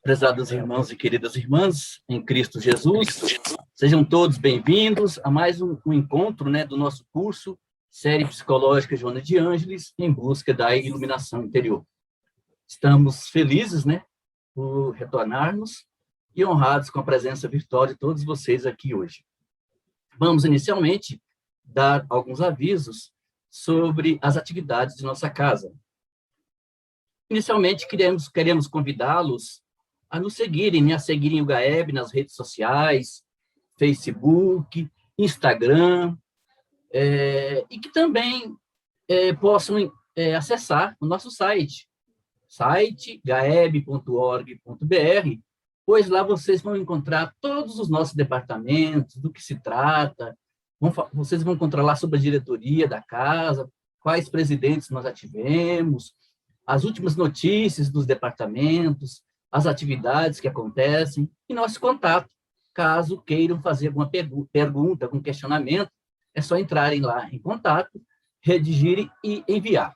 Prezados irmãos e queridas irmãs, em Cristo Jesus, sejam todos bem-vindos a mais um encontro, do nosso curso, Série Psicológica Joana de Ângeles, em busca da iluminação interior. Estamos felizes, por retornarmos e honrados com a presença virtual de todos vocês aqui hoje. Vamos, inicialmente, dar alguns avisos sobre as atividades de nossa casa. Inicialmente, queremos convidá-los a nos seguirem, a seguirem o GAEB nas redes sociais, Facebook, Instagram, e que também possam acessar o nosso site gaeb.org.br, pois lá vocês vão encontrar todos os nossos departamentos, do que se trata, vocês vão encontrar lá sobre a diretoria da casa, quais presidentes nós já tivemos, as últimas notícias dos departamentos, as atividades que acontecem e nosso contato. Caso queiram fazer alguma pergunta, algum questionamento, é só entrarem lá em contato, redigirem e enviar.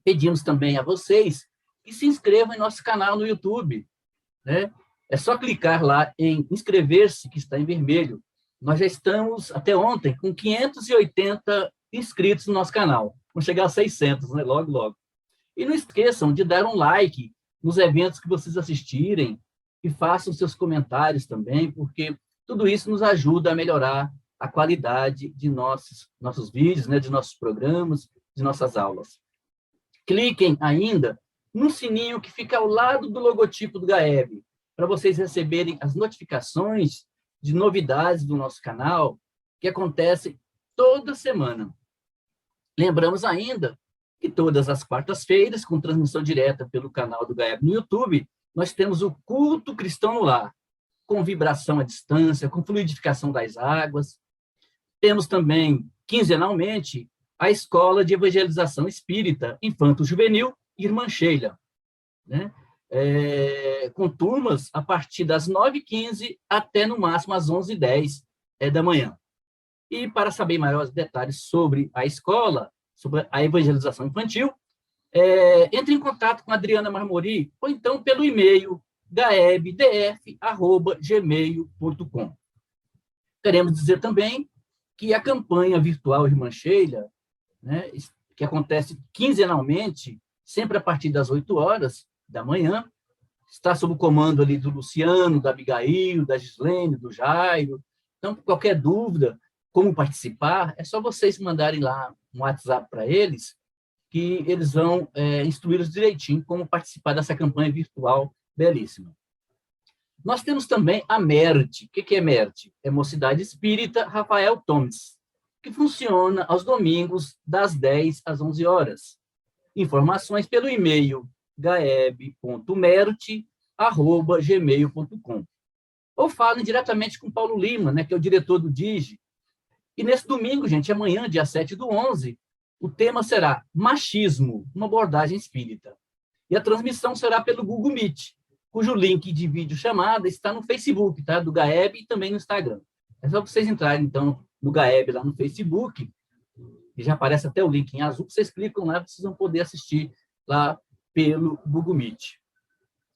Pedimos também a vocês que se inscrevam em nosso canal no YouTube. É só clicar lá em inscrever-se, que está em vermelho. Nós já estamos, até ontem, com 580 inscritos no nosso canal. Vamos chegar a 600, logo, logo. E não esqueçam de dar um like nos eventos que vocês assistirem e façam seus comentários também, porque tudo isso nos ajuda a melhorar a qualidade de nossos vídeos, de nossos programas, de nossas aulas. Cliquem ainda no sininho que fica ao lado do logotipo do GAEB, para vocês receberem as notificações de novidades do nosso canal, que acontecem toda semana. Lembramos ainda que todas as quartas-feiras, com transmissão direta pelo canal do GAEB no YouTube, nós temos o culto cristão no lar, com vibração à distância, com fluidificação das águas. Temos também, quinzenalmente, a Escola de Evangelização Espírita, Infanto-Juvenil, Irmã Sheila, com turmas a partir das 9h15 até, no máximo, às 11h10 da manhã. E, para saber maiores detalhes sobre a escola, sobre a evangelização infantil, entre em contato com a Adriana Marmori, ou então pelo e-mail gaebdf@gmail.com. Queremos dizer também que a campanha virtual Irmã Sheila, que acontece quinzenalmente, sempre a partir das 8h da manhã, está sob o comando ali do Luciano, da Abigail, da Gislene, do Jairo. Então, qualquer dúvida, como participar, é só vocês mandarem lá um WhatsApp para eles, que eles vão instruí-los direitinho como participar dessa campanha virtual belíssima. Nós temos também a MERT. O que é MERT? É Mocidade Espírita Rafael Tomes, que funciona aos domingos, das 10 às 11h. Informações pelo e-mail gaeb.mert@gmail.com. Ou falem diretamente com Paulo Lima, que é o diretor do DIGI. E nesse domingo, gente, amanhã, dia 7/11, o tema será Machismo, uma abordagem espírita. E a transmissão será pelo Google Meet, cujo link de videochamada está no Facebook, do GAEB, e também no Instagram. É só vocês entrarem, então, no GAEB lá no Facebook, e já aparece até o link em azul, vocês clicam lá, vocês vão poder assistir lá pelo Google Meet.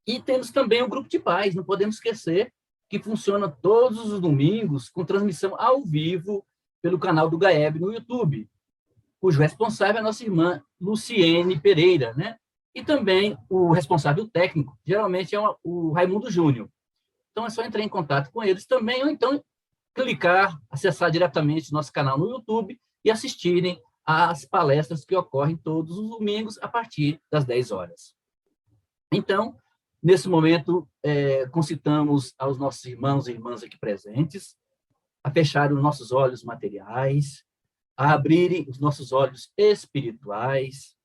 E temos também o grupo de pais, não podemos esquecer, que funciona todos os domingos, com transmissão ao vivo pelo canal do GAEB no YouTube, cujo responsável é a nossa irmã Luciene Pereira, E também o responsável técnico, geralmente é o Raimundo Júnior. Então, é só entrar em contato com eles também, ou então clicar, acessar diretamente nosso canal no YouTube e assistirem às palestras que ocorrem todos os domingos a partir das 10h. Então, nesse momento, concitamos aos nossos irmãos e irmãs aqui presentes a fecharem os nossos olhos materiais, a abrirem os nossos olhos espirituais.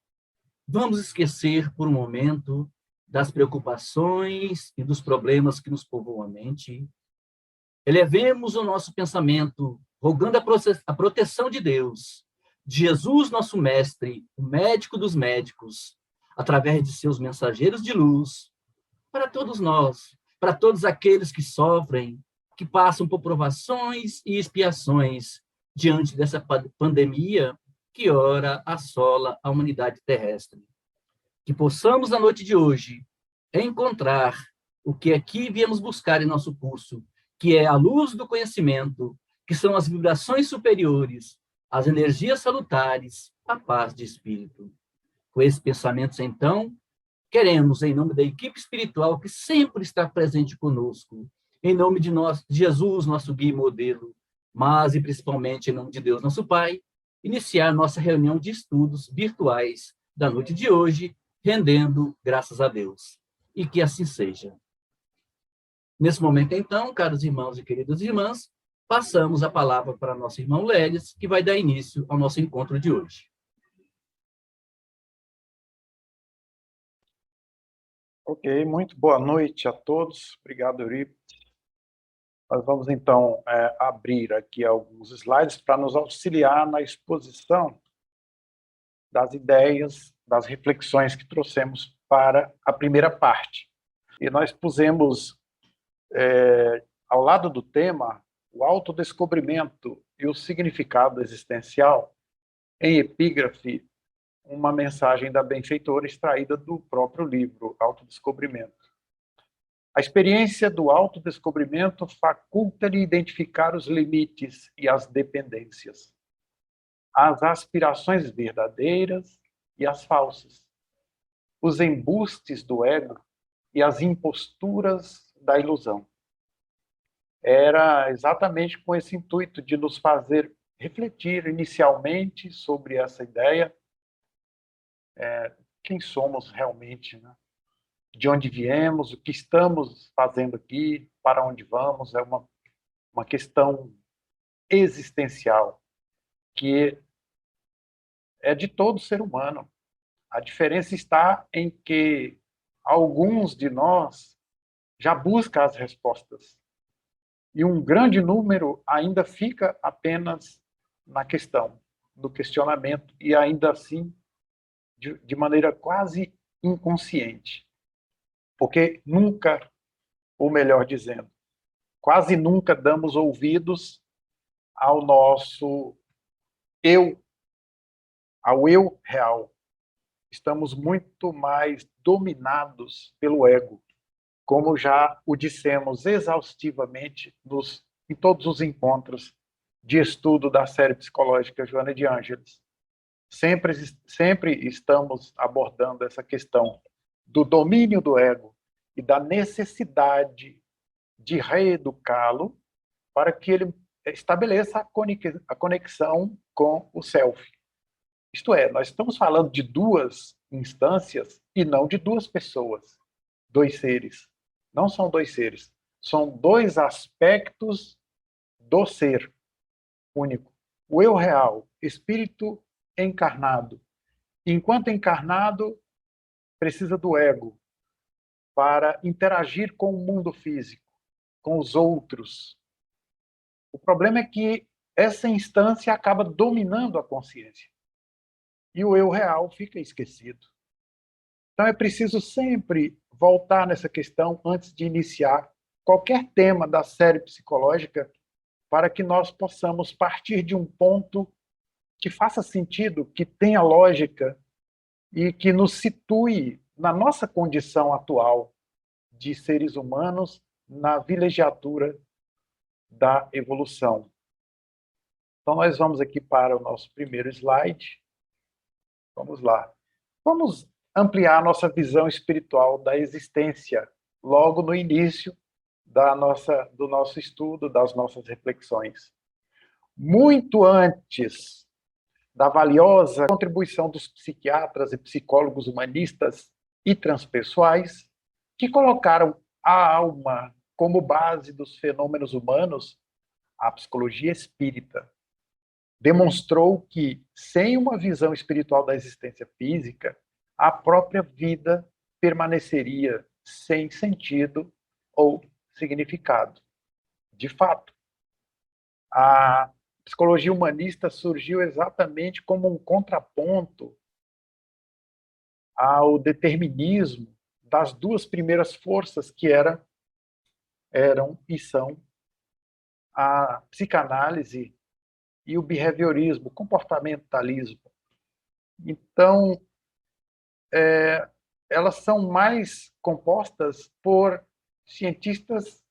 Vamos esquecer, por um momento, das preocupações e dos problemas que nos povoam a mente. Elevemos o nosso pensamento, rogando a proteção de Deus, de Jesus, nosso mestre, o médico dos médicos, através de seus mensageiros de luz, para todos nós, para todos aqueles que sofrem, que passam por provações e expiações diante dessa pandemia que ora assola a humanidade terrestre. Que possamos, na noite de hoje, encontrar o que aqui viemos buscar em nosso curso, que é a luz do conhecimento, que são as vibrações superiores, as energias salutares, a paz de espírito. Com esses pensamentos, então, queremos, em nome da equipe espiritual que sempre está presente conosco, em nome de Jesus, nosso guia e modelo, mas e principalmente em nome de Deus, nosso Pai, iniciar nossa reunião de estudos virtuais da noite de hoje, rendendo graças a Deus. E que assim seja. Nesse momento, então, caros irmãos e queridas irmãs, passamos a palavra para nosso irmão Lélis, que vai dar início ao nosso encontro de hoje. Ok, muito boa noite a todos. Obrigado, Euripides. Nós vamos, então, abrir aqui alguns slides para nos auxiliar na exposição das ideias, das reflexões que trouxemos para a primeira parte. E nós pusemos, ao lado do tema, o autodescobrimento e o significado existencial, em epígrafe, uma mensagem da benfeitora extraída do próprio livro, Autodescobrimento. A experiência do autodescobrimento faculta-lhe identificar os limites e as dependências, as aspirações verdadeiras e as falsas, os embustes do ego e as imposturas da ilusão. Era exatamente com esse intuito de nos fazer refletir inicialmente sobre essa ideia, quem somos realmente, né? De onde viemos, o que estamos fazendo aqui, para onde vamos, é uma questão existencial, que é de todo ser humano. A diferença está em que alguns de nós já buscam as respostas, e um grande número ainda fica apenas na questão, do questionamento, e ainda assim de maneira quase inconsciente. Porque nunca, ou melhor dizendo, quase nunca damos ouvidos ao nosso eu, ao eu real. Estamos muito mais dominados pelo ego, como já o dissemos exaustivamente em todos os encontros de estudo da série psicológica Joana de Ângeles. Sempre estamos abordando essa questão do domínio do ego e da necessidade de reeducá-lo para que ele estabeleça a conexão com o self. Isto é, nós estamos falando de duas instâncias e não de duas pessoas, dois seres. Não são dois seres, são dois aspectos do ser único. O eu real, espírito encarnado. Enquanto encarnado, precisa do ego para interagir com o mundo físico, com os outros. O problema é que essa instância acaba dominando a consciência. E o eu real fica esquecido. Então é preciso sempre voltar nessa questão antes de iniciar qualquer tema da série psicológica, para que nós possamos partir de um ponto que faça sentido, que tenha lógica e que nos situe na nossa condição atual de seres humanos na vilegiatura da evolução. Então, nós vamos aqui para o nosso primeiro slide. Vamos lá. Vamos ampliar a nossa visão espiritual da existência logo no início do nosso estudo, das nossas reflexões. Muito antes da valiosa contribuição dos psiquiatras e psicólogos humanistas e transpessoais, que colocaram a alma como base dos fenômenos humanos, a psicologia espírita demonstrou que, sem uma visão espiritual da existência física, a própria vida permaneceria sem sentido ou significado. De fato, a psicologia humanista surgiu exatamente como um contraponto ao determinismo das duas primeiras forças que eram e são a psicanálise e o behaviorismo, o comportamentalismo. Então, elas são mais compostas por cientistas,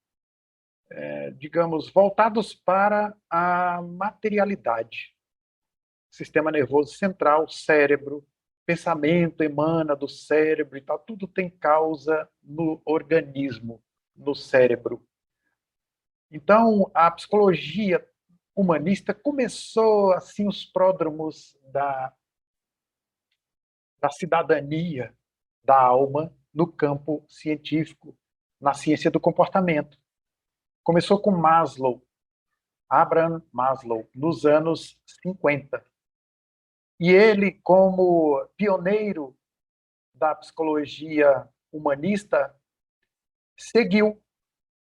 digamos, voltados para a materialidade. Sistema nervoso central, cérebro, pensamento emana do cérebro e tal, tudo tem causa no organismo, no cérebro. Então, a psicologia humanista começou, assim, os pródromos da cidadania, da alma, no campo científico, na ciência do comportamento. Começou com Maslow, Abraham Maslow, nos anos 50. E ele, como pioneiro da psicologia humanista, seguiu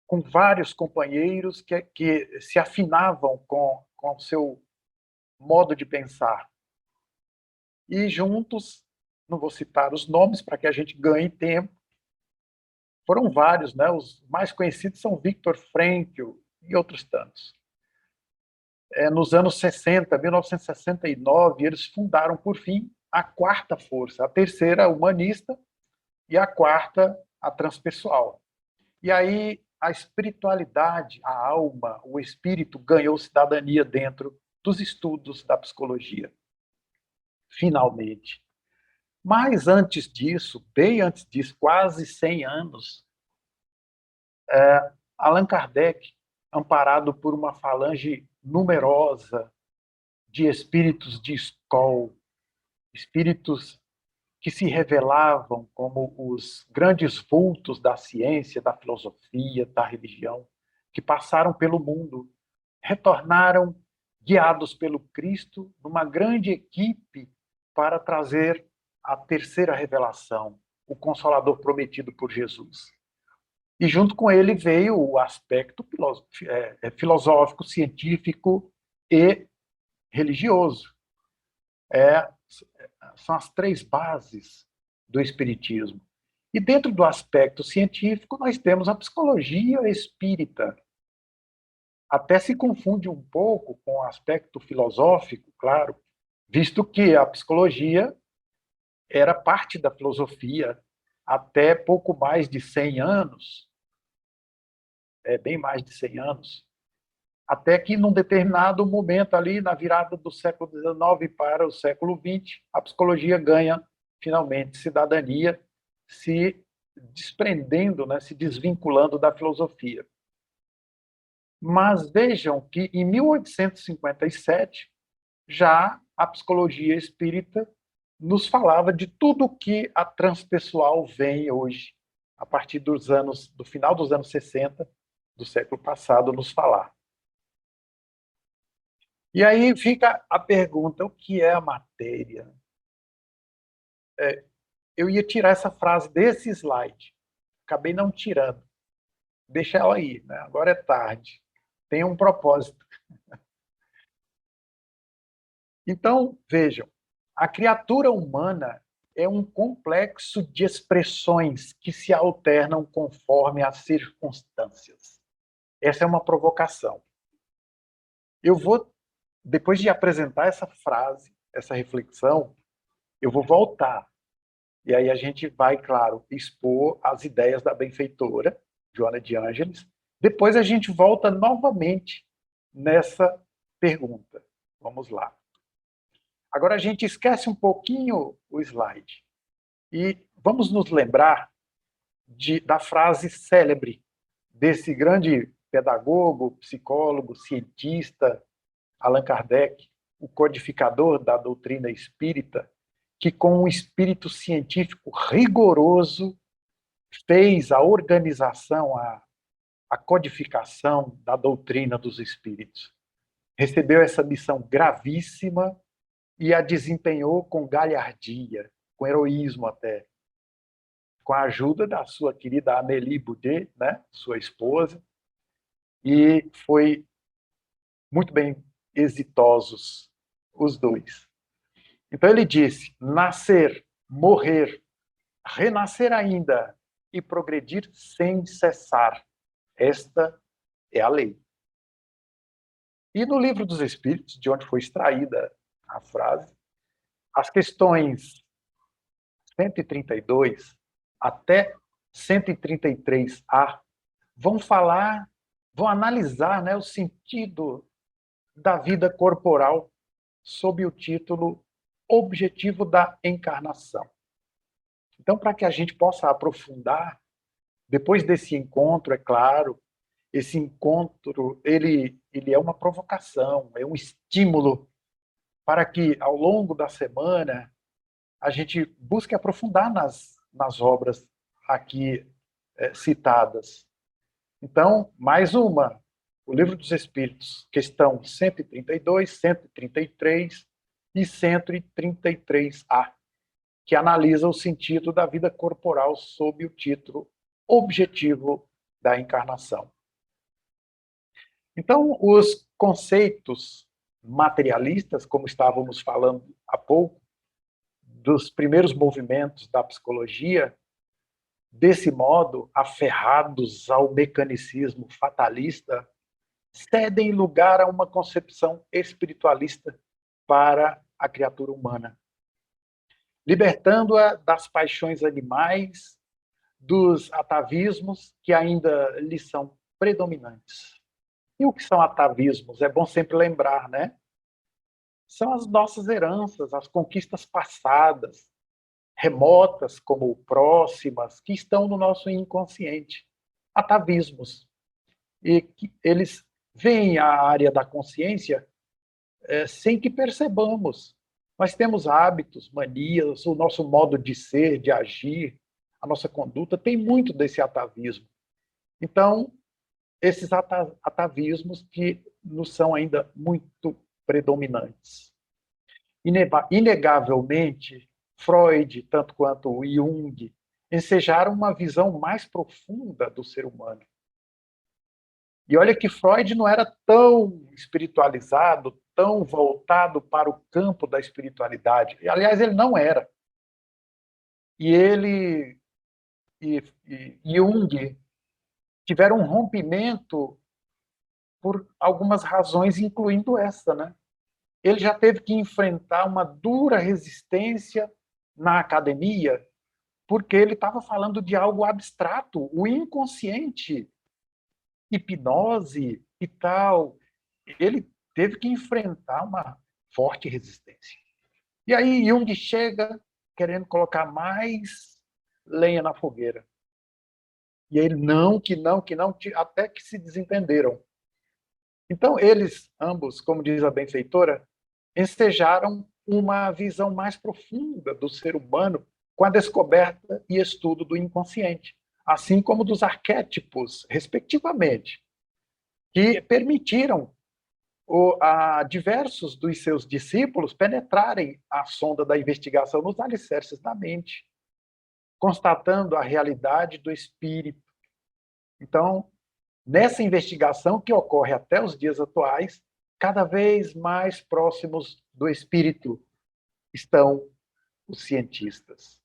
com vários companheiros que se afinavam com o seu modo de pensar. E juntos, não vou citar os nomes para que a gente ganhe tempo, foram vários, né? Os mais conhecidos são Viktor Frankl e outros tantos. Nos anos 60, 1969, eles fundaram, por fim, a quarta força, a terceira, a humanista, e a quarta, a transpessoal. E aí a espiritualidade, a alma, o espírito ganhou cidadania dentro dos estudos da psicologia. Finalmente. Mas antes disso, bem antes disso, quase 100 anos, Allan Kardec, amparado por uma falange numerosa de espíritos de escola, espíritos que se revelavam como os grandes vultos da ciência, da filosofia, da religião, que passaram pelo mundo, retornaram guiados pelo Cristo numa grande equipe para trazer a terceira revelação, o Consolador prometido por Jesus. E junto com ele veio o aspecto filosófico, científico e religioso. São as três bases do espiritismo. E dentro do aspecto científico, nós temos a psicologia espírita. Até se confunde um pouco com o aspecto filosófico, claro, visto que a psicologia era parte da filosofia até pouco mais de 100 anos, bem mais de 100 anos, até que, num determinado momento ali, na virada do século XIX para o século XX, a psicologia ganha, finalmente, cidadania, se desprendendo, né, se desvinculando da filosofia. Mas vejam que, em 1857, já a psicologia espírita nos falava de tudo que a transpessoal vem hoje, a partir do final dos anos 60, do século passado, nos falar. E aí fica a pergunta, o que é a matéria? Eu ia tirar essa frase desse slide, acabei não tirando. Deixa ela aí, né? Agora é tarde. Tem um propósito. Então, vejam, a criatura humana é um complexo de expressões que se alternam conforme as circunstâncias. Essa é uma provocação. Eu vou, depois de apresentar essa frase, essa reflexão, eu vou voltar. E aí a gente vai, claro, expor as ideias da benfeitora, Joana de Ângeles. Depois a gente volta novamente nessa pergunta. Vamos lá. Agora a gente esquece um pouquinho o slide e vamos nos lembrar da frase célebre desse grande pedagogo, psicólogo, cientista, Allan Kardec, o codificador da doutrina espírita, que com um espírito científico rigoroso fez a organização, a codificação da doutrina dos espíritos. Recebeu essa missão gravíssima e a desempenhou com galhardia, com heroísmo até, com a ajuda da sua querida Amélie Boudet, né, sua esposa, e foi muito bem exitosos os dois. Então ele disse: nascer, morrer, renascer ainda e progredir sem cessar. Esta é a lei. E no Livro dos Espíritos, de onde foi extraída a frase, as questões 132 até 133A vão falar, vão analisar, né, o sentido da vida corporal sob o título Objetivo da Encarnação. Então, para que a gente possa aprofundar, depois desse encontro, é claro, esse encontro ele é uma provocação, é um estímulo para que, ao longo da semana, a gente busque aprofundar nas obras aqui citadas. Então, mais uma, o Livro dos Espíritos, questão 132, 133 e 133A, que analisa o sentido da vida corporal sob o título Objetivo da Encarnação. Então, os conceitos materialistas, como estávamos falando há pouco, dos primeiros movimentos da psicologia, desse modo, aferrados ao mecanicismo fatalista, cedem lugar a uma concepção espiritualista para a criatura humana, libertando-a das paixões animais, dos atavismos que ainda lhe são predominantes. E o que são atavismos? É bom sempre lembrar, né? São as nossas heranças, as conquistas passadas, remotas como próximas, que estão no nosso inconsciente. Atavismos. E que eles vêm à área da consciência sem que percebamos. Nós temos hábitos, manias, o nosso modo de ser, de agir, a nossa conduta tem muito desse atavismo. Então, esses atavismos que nos são ainda muito predominantes. Inegavelmente, Freud, tanto quanto o Jung, ensejaram uma visão mais profunda do ser humano. E olha que Freud não era tão espiritualizado, tão voltado para o campo da espiritualidade. E, aliás, ele não era. E ele e Jung tiveram um rompimento por algumas razões, incluindo essa, né? Ele já teve que enfrentar uma dura resistência na academia, porque ele estava falando de algo abstrato, o inconsciente, hipnose e tal. Ele teve que enfrentar uma forte resistência. E aí Jung chega querendo colocar mais lenha na fogueira. E ele, não, até que se desentenderam. Então, eles, ambos, como diz a benfeitora, ensejaram uma visão mais profunda do ser humano com a descoberta e estudo do inconsciente, assim como dos arquétipos, respectivamente, que permitiram a diversos dos seus discípulos penetrarem a sonda da investigação nos alicerces da mente, constatando a realidade do espírito. Então, nessa investigação que ocorre até os dias atuais, cada vez mais próximos do espírito estão os cientistas.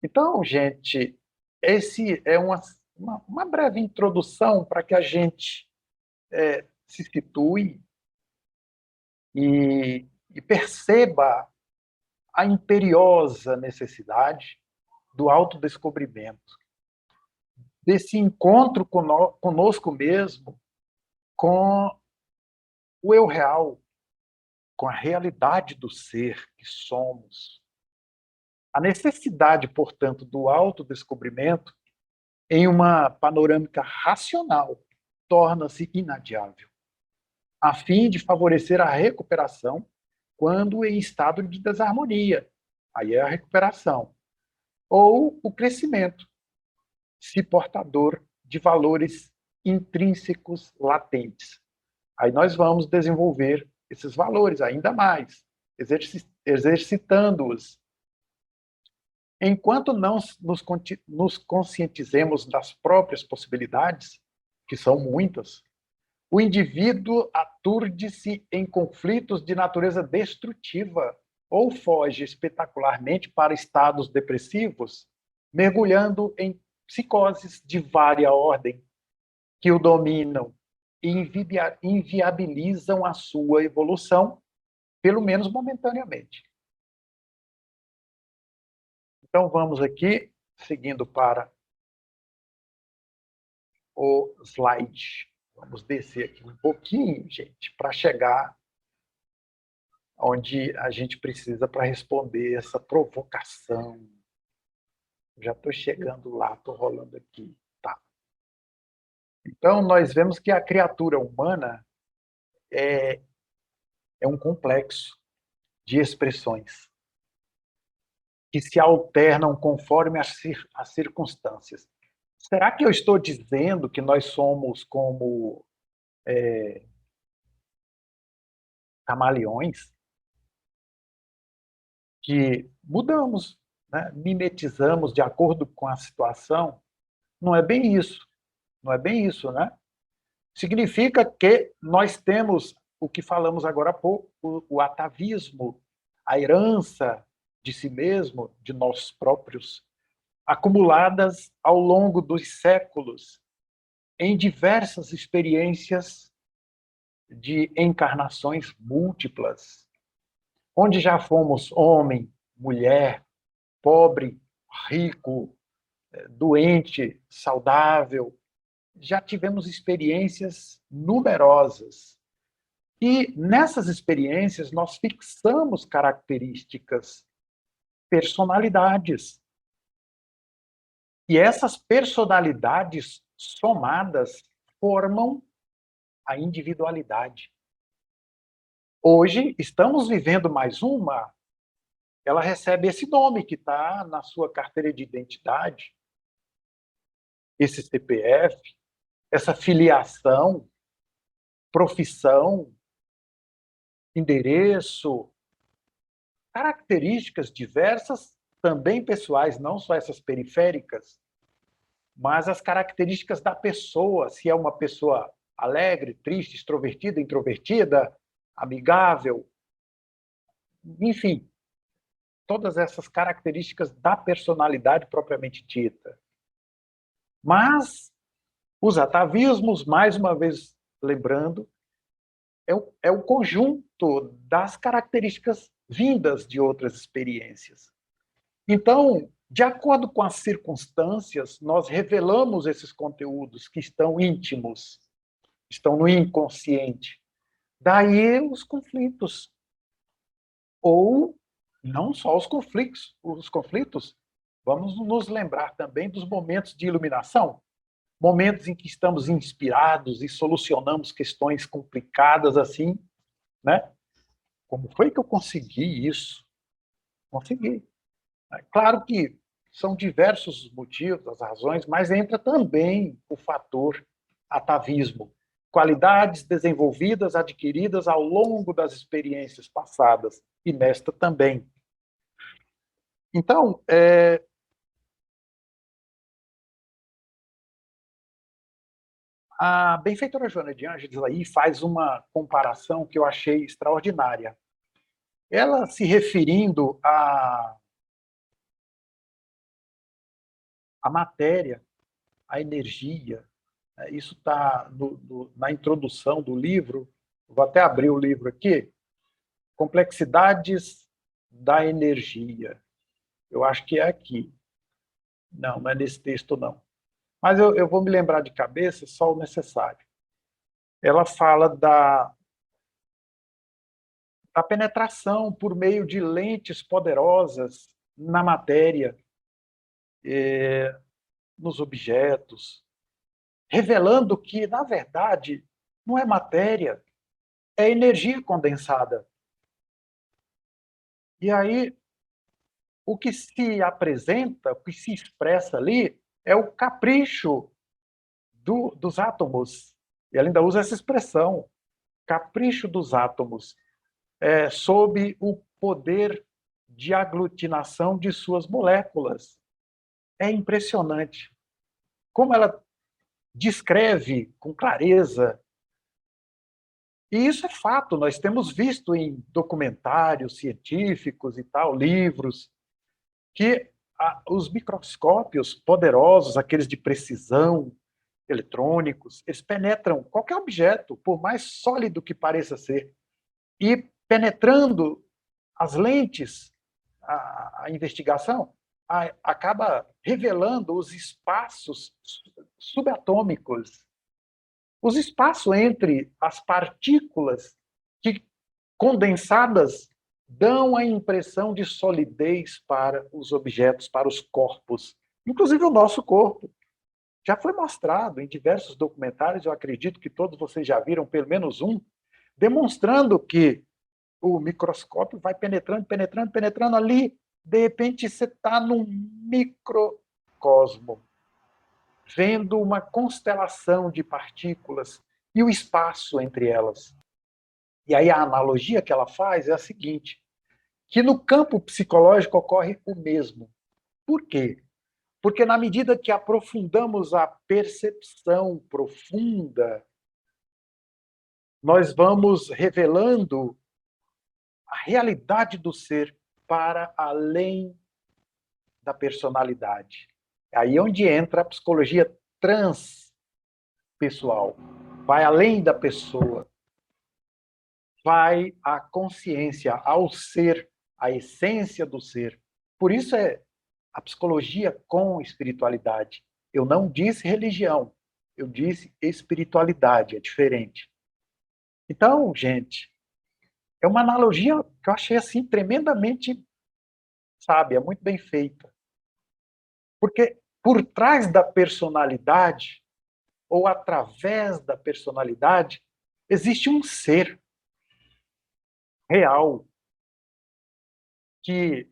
Então, gente, esse é uma breve introdução para que a gente se situe e perceba a imperiosa necessidade do autodescobrimento, desse encontro conosco mesmo, com o eu real, com a realidade do ser que somos. A necessidade, portanto, do autodescobrimento em uma panorâmica racional torna-se inadiável, a fim de favorecer a recuperação quando em estado de desarmonia, aí é a recuperação, ou o crescimento, se portador de valores intrínsecos latentes. Aí nós vamos desenvolver esses valores ainda mais, exercitando-os. Enquanto não nos conscientizemos das próprias possibilidades, que são muitas, o indivíduo aturde-se em conflitos de natureza destrutiva ou foge espetacularmente para estados depressivos, mergulhando em psicoses de vária ordem, que o dominam e inviabilizam a sua evolução, pelo menos momentaneamente. Então, vamos aqui, seguindo para o slide. Vamos descer aqui um pouquinho, gente, para chegar onde a gente precisa para responder essa provocação. Já estou chegando lá, estou rolando aqui. Tá. Então, nós vemos que a criatura humana é um complexo de expressões que se alternam conforme as circunstâncias. Será que eu estou dizendo que nós somos como camaleões? Que mudamos, né? Mimetizamos de acordo com a situação? Não é bem isso. Não é bem isso, né? Significa que nós temos o que falamos agora há pouco, o atavismo, a herança de si mesmo, de nós próprios, acumuladas ao longo dos séculos em diversas experiências de encarnações múltiplas, onde já fomos homem, mulher, pobre, rico, doente, saudável, já tivemos experiências numerosas. E nessas experiências nós fixamos características, personalidades. E essas personalidades somadas formam a individualidade. Hoje estamos vivendo mais uma, ela recebe esse nome que está na sua carteira de identidade, esse CPF, essa filiação, profissão, endereço, características diversas, também pessoais, não só essas periféricas, mas as características da pessoa, se é uma pessoa alegre, triste, extrovertida, introvertida, amigável, enfim, todas essas características da personalidade propriamente dita. Mas os atavismos, mais uma vez lembrando, é o conjunto das características vindas de outras experiências. Então, de acordo com as circunstâncias, nós revelamos esses conteúdos que estão íntimos, estão no inconsciente. Daí os conflitos. Ou não só os conflitos, vamos nos lembrar também dos momentos de iluminação, momentos em que estamos inspirados e solucionamos questões complicadas assim, né? Como foi que eu consegui isso? Consegui. Claro que são diversos os motivos, as razões, mas entra também o fator atavismo. Qualidades desenvolvidas, adquiridas ao longo das experiências passadas, e nesta também. Então, a benfeitora Joana de Ângeles aí faz uma comparação que eu achei extraordinária. Ela se referindo à matéria, à energia, isso está na introdução do livro, vou até abrir o livro aqui, Complexidades da Energia. Eu acho que é aqui. Não, não é nesse texto, não. Mas eu vou me lembrar de cabeça só o necessário. Ela fala da penetração por meio de lentes poderosas na matéria, nos objetos, revelando que, na verdade, não é matéria, é energia condensada. E aí, o que se apresenta, o que se expressa ali, é o capricho dos átomos. E ela ainda usa essa expressão, capricho dos átomos, sob o poder de aglutinação de suas moléculas. É impressionante. Como ela descreve com clareza. E isso é fato, nós temos visto em documentários científicos e tal, livros, que os microscópios poderosos, aqueles de precisão, eletrônicos, eles penetram qualquer objeto, por mais sólido que pareça ser, e penetrando as lentes, a investigação acaba revelando os espaços subatômicos. Os espaços entre as partículas que, condensadas, dão a impressão de solidez para os objetos, para os corpos, inclusive o nosso corpo. Já foi mostrado em diversos documentários, eu acredito que todos vocês já viram pelo menos um, demonstrando que o microscópio vai penetrando, penetrando, penetrando ali, de repente você está num microcosmo, vendo uma constelação de partículas e o espaço entre elas. E aí a analogia que ela faz é a seguinte, que no campo psicológico ocorre o mesmo. Por quê? Porque na medida que aprofundamos a percepção profunda, nós vamos revelando a realidade do ser para além da personalidade. É aí onde entra a psicologia transpessoal. Vai além da pessoa. Vai à consciência, ao ser, à essência do ser. Por isso é a psicologia com espiritualidade. Eu não disse religião, eu disse espiritualidade, é diferente. Então, gente, é uma analogia que eu achei assim tremendamente sábia, muito bem feita. Porque por trás da personalidade, ou através da personalidade, existe um ser real que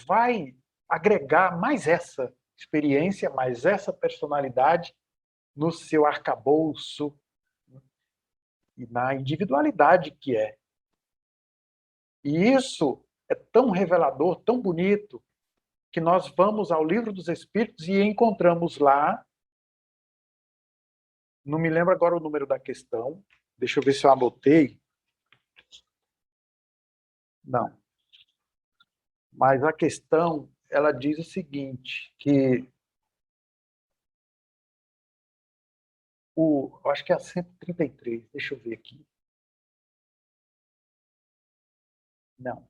vai agregar mais essa experiência, mais essa personalidade no seu arcabouço e na individualidade que é. E isso é tão revelador, tão bonito, que nós vamos ao Livro dos Espíritos e encontramos lá, não me lembro agora o número da questão, deixa eu ver se eu anotei. Não. Mas a questão, ela diz o seguinte, que eu acho que é a 133, deixa eu ver aqui. Não,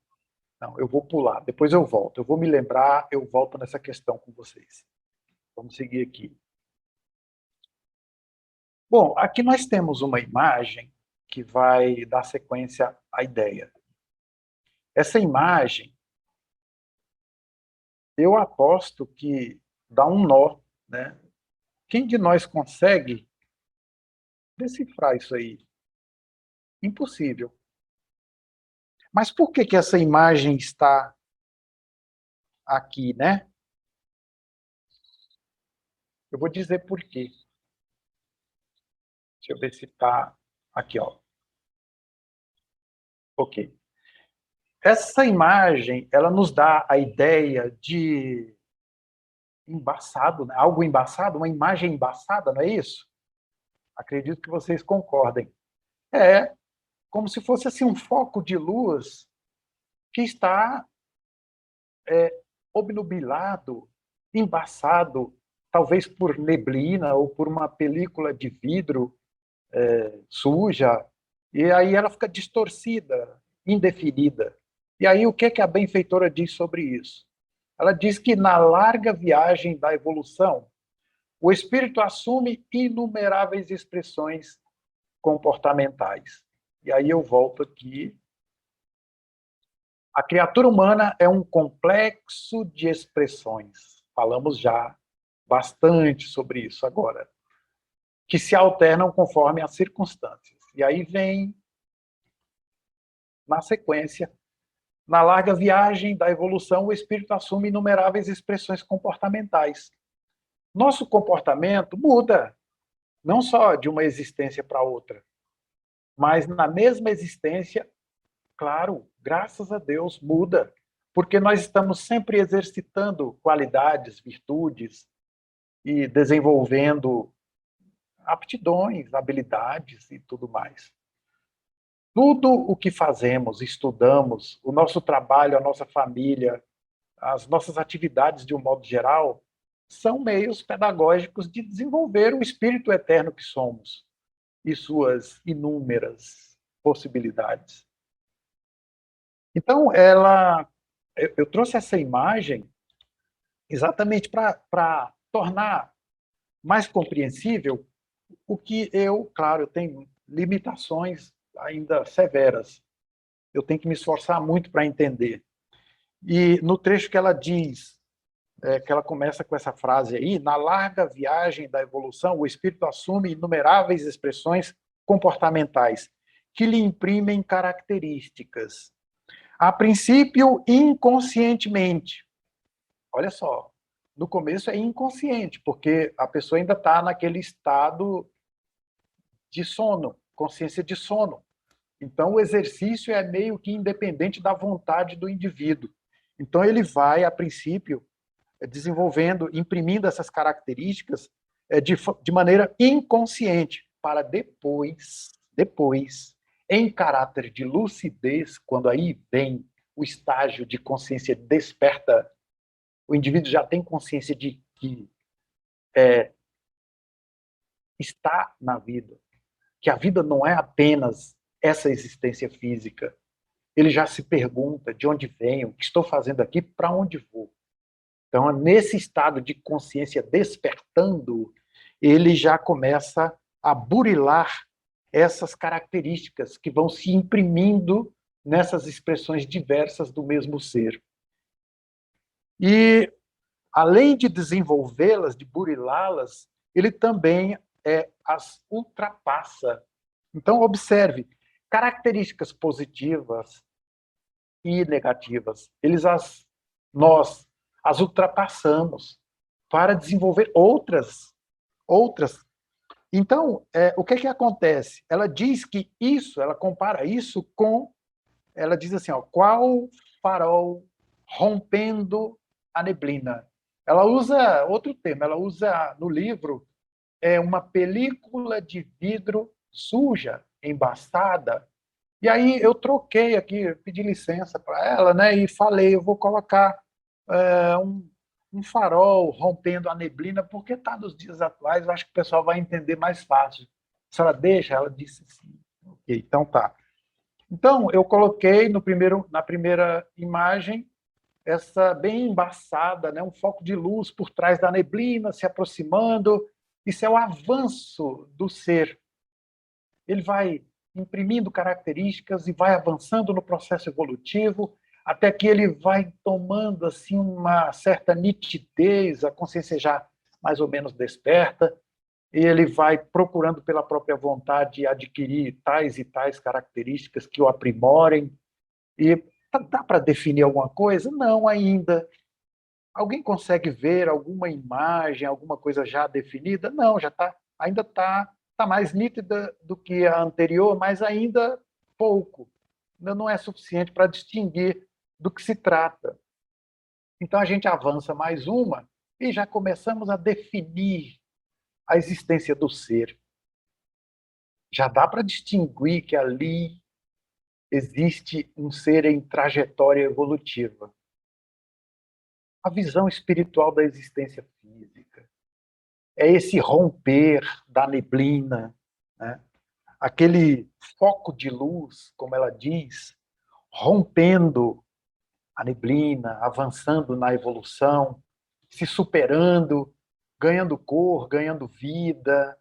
não, eu vou pular, depois eu volto. Eu vou me lembrar, eu volto nessa questão com vocês. Vamos seguir aqui. Bom, aqui nós temos uma imagem que vai dar sequência à ideia. Essa imagem, eu aposto que dá um nó, né? Quem de nós consegue decifrar isso aí? Impossível. Mas por que que essa imagem está aqui, né? Eu vou dizer por quê. Deixa eu ver se está aqui, ó. Ok. Essa imagem, ela nos dá a ideia de embaçado, né? Algo embaçado, uma imagem embaçada, não é isso? Acredito que vocês concordem. É como se fosse assim um foco de luz que está obnubilado, embaçado, talvez por neblina ou por uma película de vidro suja, e aí ela fica distorcida, indefinida. E aí o que que a benfeitora diz sobre isso? Ela diz que na larga viagem da evolução, o espírito assume inumeráveis expressões comportamentais. E aí eu volto aqui. A criatura humana é um complexo de expressões. Falamos já bastante sobre isso agora. Que se alternam conforme as circunstâncias. E aí vem, na sequência, na larga viagem da evolução, o espírito assume inumeráveis expressões comportamentais. Nosso comportamento muda, não só de uma existência para outra, mas na mesma existência, claro, graças a Deus, muda, porque nós estamos sempre exercitando qualidades, virtudes e desenvolvendo aptidões, habilidades e tudo mais. Tudo o que fazemos, estudamos, o nosso trabalho, a nossa família, as nossas atividades de um modo geral, são meios pedagógicos de desenvolver o espírito eterno que somos e suas inúmeras possibilidades. Então, eu trouxe essa imagem exatamente para tornar mais compreensível, o que eu, claro, eu tenho limitações ainda severas. Eu tenho que me esforçar muito para entender. E no trecho que ela diz, que ela começa com essa frase aí, na larga viagem da evolução, o espírito assume inumeráveis expressões comportamentais que lhe imprimem características. A princípio, inconscientemente. Olha só, no começo é inconsciente, porque a pessoa ainda está naquele estado de sono, consciência de sono. Então, o exercício é meio que independente da vontade do indivíduo. Então, ele vai, a princípio, desenvolvendo, imprimindo essas características de maneira inconsciente, para depois, em caráter de lucidez, quando aí vem o estágio de consciência desperta, o indivíduo já tem consciência de que está na vida, que a vida não é apenas essa existência física. Ele já se pergunta de onde venho, o que estou fazendo aqui, para onde vou. Então, nesse estado de consciência despertando, ele já começa a burilar essas características que vão se imprimindo nessas expressões diversas do mesmo ser. E, além de desenvolvê-las, de burilá-las, ele também as ultrapassa. Então, observe, características positivas e negativas, nós as ultrapassamos para desenvolver outras. Então, o que acontece? Ela diz que ela compara isso com, ela diz assim, qual farol rompendo a neblina. Ela usa outro termo, ela usa no livro uma película de vidro suja, embaçada. E aí eu troquei aqui, pedi licença para ela, né, e falei, eu vou colocar um farol rompendo a neblina, porque está nos dias atuais, eu acho que o pessoal vai entender mais fácil. A senhora deixa? Ela disse sim. Ok, então tá. Então, eu coloquei na primeira imagem essa bem embaçada, né, um foco de luz por trás da neblina, se aproximando. Isso é o avanço do ser. Ele vai imprimindo características e vai avançando no processo evolutivo, até que ele vai tomando assim uma certa nitidez, a consciência já mais ou menos desperta, e ele vai procurando pela própria vontade adquirir tais e tais características que o aprimorem. E dá para definir alguma coisa? Não ainda. Alguém consegue ver alguma imagem, alguma coisa já definida? Não, ainda está mais nítida do que a anterior, mas ainda pouco. Ainda não é suficiente para distinguir do que se trata. Então, a gente avança mais uma e já começamos a definir a existência do ser. Já dá para distinguir que ali existe um ser em trajetória evolutiva. A visão espiritual da existência física. É esse romper da neblina, né? Aquele foco de luz, como ela diz, rompendo a neblina, avançando na evolução, se superando, ganhando cor, ganhando vida,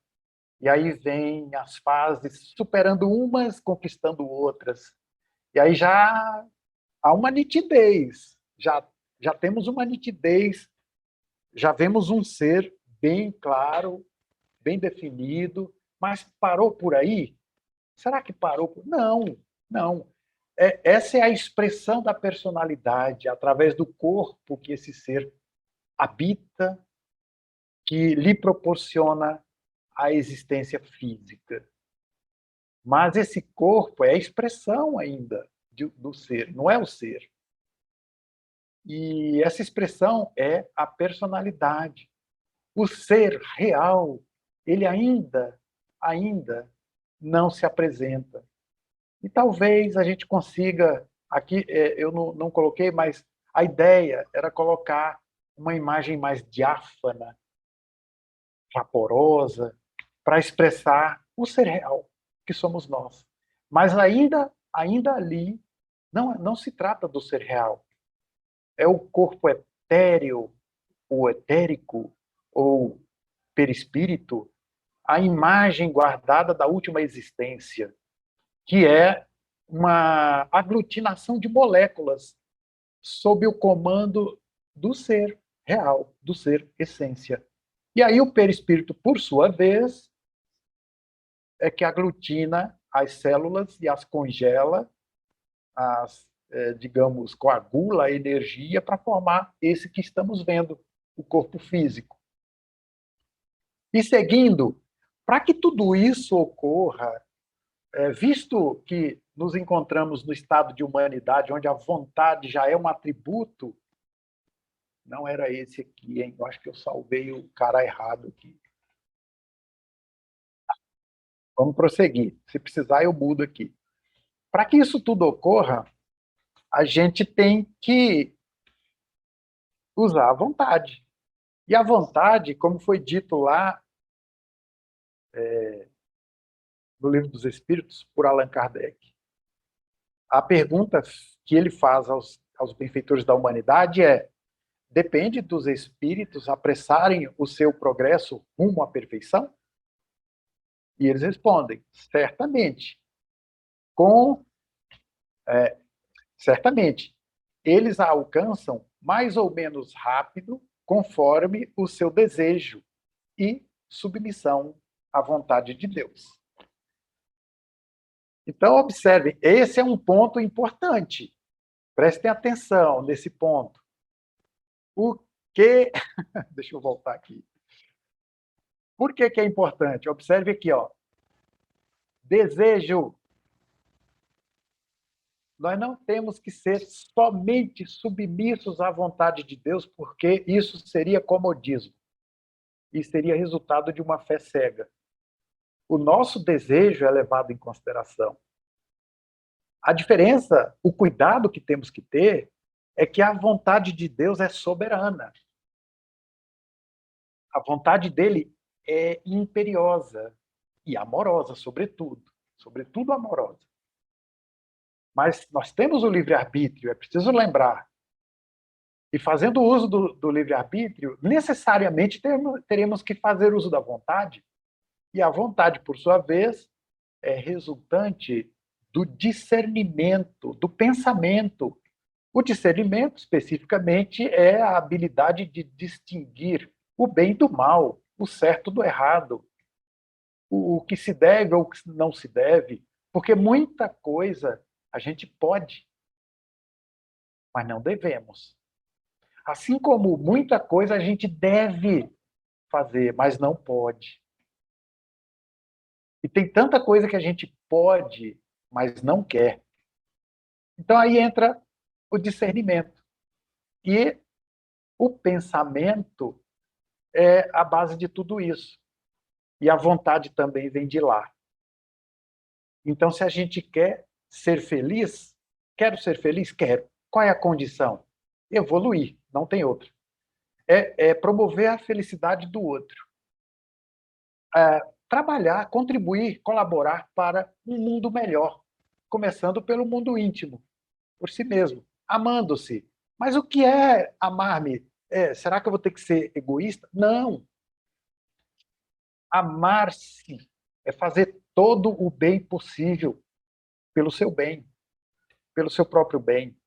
e aí vem as fases, superando umas, conquistando outras. E aí já há uma nitidez, já temos uma nitidez, já vemos um ser bem claro, bem definido, mas parou por aí? Será que parou por... Não, não. Essa é a expressão da personalidade, através do corpo que esse ser habita, que lhe proporciona a existência física. Mas esse corpo é a expressão ainda do ser, não é o ser. E essa expressão é a personalidade. O ser real, ele ainda não se apresenta. E talvez a gente consiga, aqui eu não coloquei, mas a ideia era colocar uma imagem mais diáfana, vaporosa, para expressar o ser real, que somos nós. Mas ainda ali, não se trata do ser real. É o corpo etéreo, ou etérico, ou perispírito a imagem guardada da última existência, que é uma aglutinação de moléculas sob o comando do ser real, do ser essência. E aí o perispírito, por sua vez, é que aglutina as células e as congela, digamos, coagula a energia para formar esse que estamos vendo, o corpo físico. E seguindo, para que tudo isso ocorra, visto que nos encontramos no estado de humanidade, onde a vontade já é um atributo, não era esse aqui, hein? Eu acho que eu salvei o cara errado aqui. Vamos prosseguir. Se precisar, eu mudo aqui. Para que isso tudo ocorra, a gente tem que usar a vontade. E a vontade, como foi dito lá no Livro dos Espíritos, por Allan Kardec, a pergunta que ele faz aos benfeitores da humanidade é: depende dos espíritos apressarem o seu progresso rumo à perfeição? E eles respondem: certamente. Certamente. Eles a alcançam mais ou menos rápido, conforme o seu desejo e submissão à vontade de Deus. Então, observem, esse é um ponto importante. Prestem atenção nesse ponto. O que... Deixa eu voltar aqui. Por que é importante? Observe aqui, ó. Desejo. Nós não temos que ser somente submissos à vontade de Deus, porque isso seria comodismo. E seria resultado de uma fé cega. O nosso desejo é levado em consideração. A diferença, o cuidado que temos que ter, é que a vontade de Deus é soberana. A vontade dele é imperiosa e amorosa, sobretudo. Sobretudo amorosa. Mas nós temos o livre-arbítrio, é preciso lembrar. E fazendo uso do livre-arbítrio, necessariamente teremos que fazer uso da vontade. E a vontade, por sua vez, é resultante do discernimento, do pensamento. O discernimento, especificamente, é a habilidade de distinguir o bem do mal, o certo do errado, o que se deve ou o que não se deve, porque muita coisa a gente pode, mas não devemos. Assim como muita coisa a gente deve fazer, mas não pode. E tem tanta coisa que a gente pode, mas não quer. Então aí entra o discernimento. E o pensamento é a base de tudo isso. E a vontade também vem de lá. Então, se a gente quer ser feliz, quero ser feliz? Quero. Qual é a condição? Evoluir, não tem outra. É promover a felicidade do outro. Trabalhar, contribuir, colaborar para um mundo melhor, começando pelo mundo íntimo, por si mesmo, amando-se. Mas o que é amar-me? Será que eu vou ter que ser egoísta? Não. Amar-se é fazer todo o bem possível pelo seu bem, pelo seu próprio bem.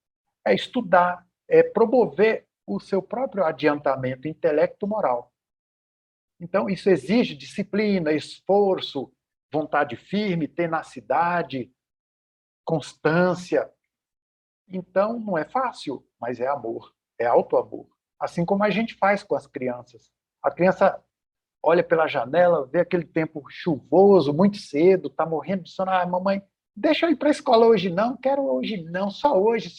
É estudar, é promover o seu próprio adiantamento intelecto-moral. Então, isso exige disciplina, esforço, vontade firme, tenacidade, constância. Então, não é fácil, mas é amor, é auto-amor. Assim como a gente faz com as crianças. A criança olha pela janela, vê aquele tempo chuvoso, muito cedo, está morrendo de sono. Ah, mamãe, deixa eu ir para a escola hoje não, quero hoje não, só hoje,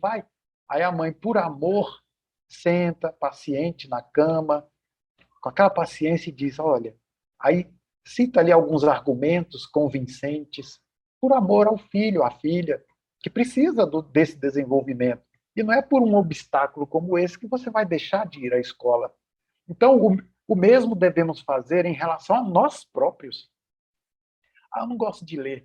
vai. Aí a mãe, por amor, senta, paciente, na cama, com aquela paciência e diz, olha, aí cita ali alguns argumentos convincentes, por amor ao filho, à filha, que precisa desse desenvolvimento. E não é por um obstáculo como esse que você vai deixar de ir à escola. Então, o mesmo devemos fazer em relação a nós próprios. Ah, eu não gosto de ler.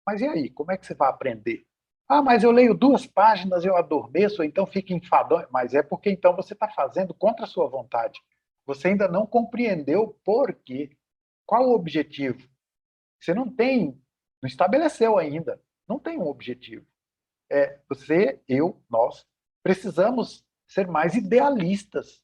Mas e aí, como é que você vai aprender? Ah, mas eu leio 2 páginas, eu adormeço, ou então fico enfadonho. Mas é porque então você está fazendo contra a sua vontade. Você ainda não compreendeu por quê. Qual o objetivo? Você não estabeleceu ainda. Não tem um objetivo. Você, eu, nós, precisamos ser mais idealistas.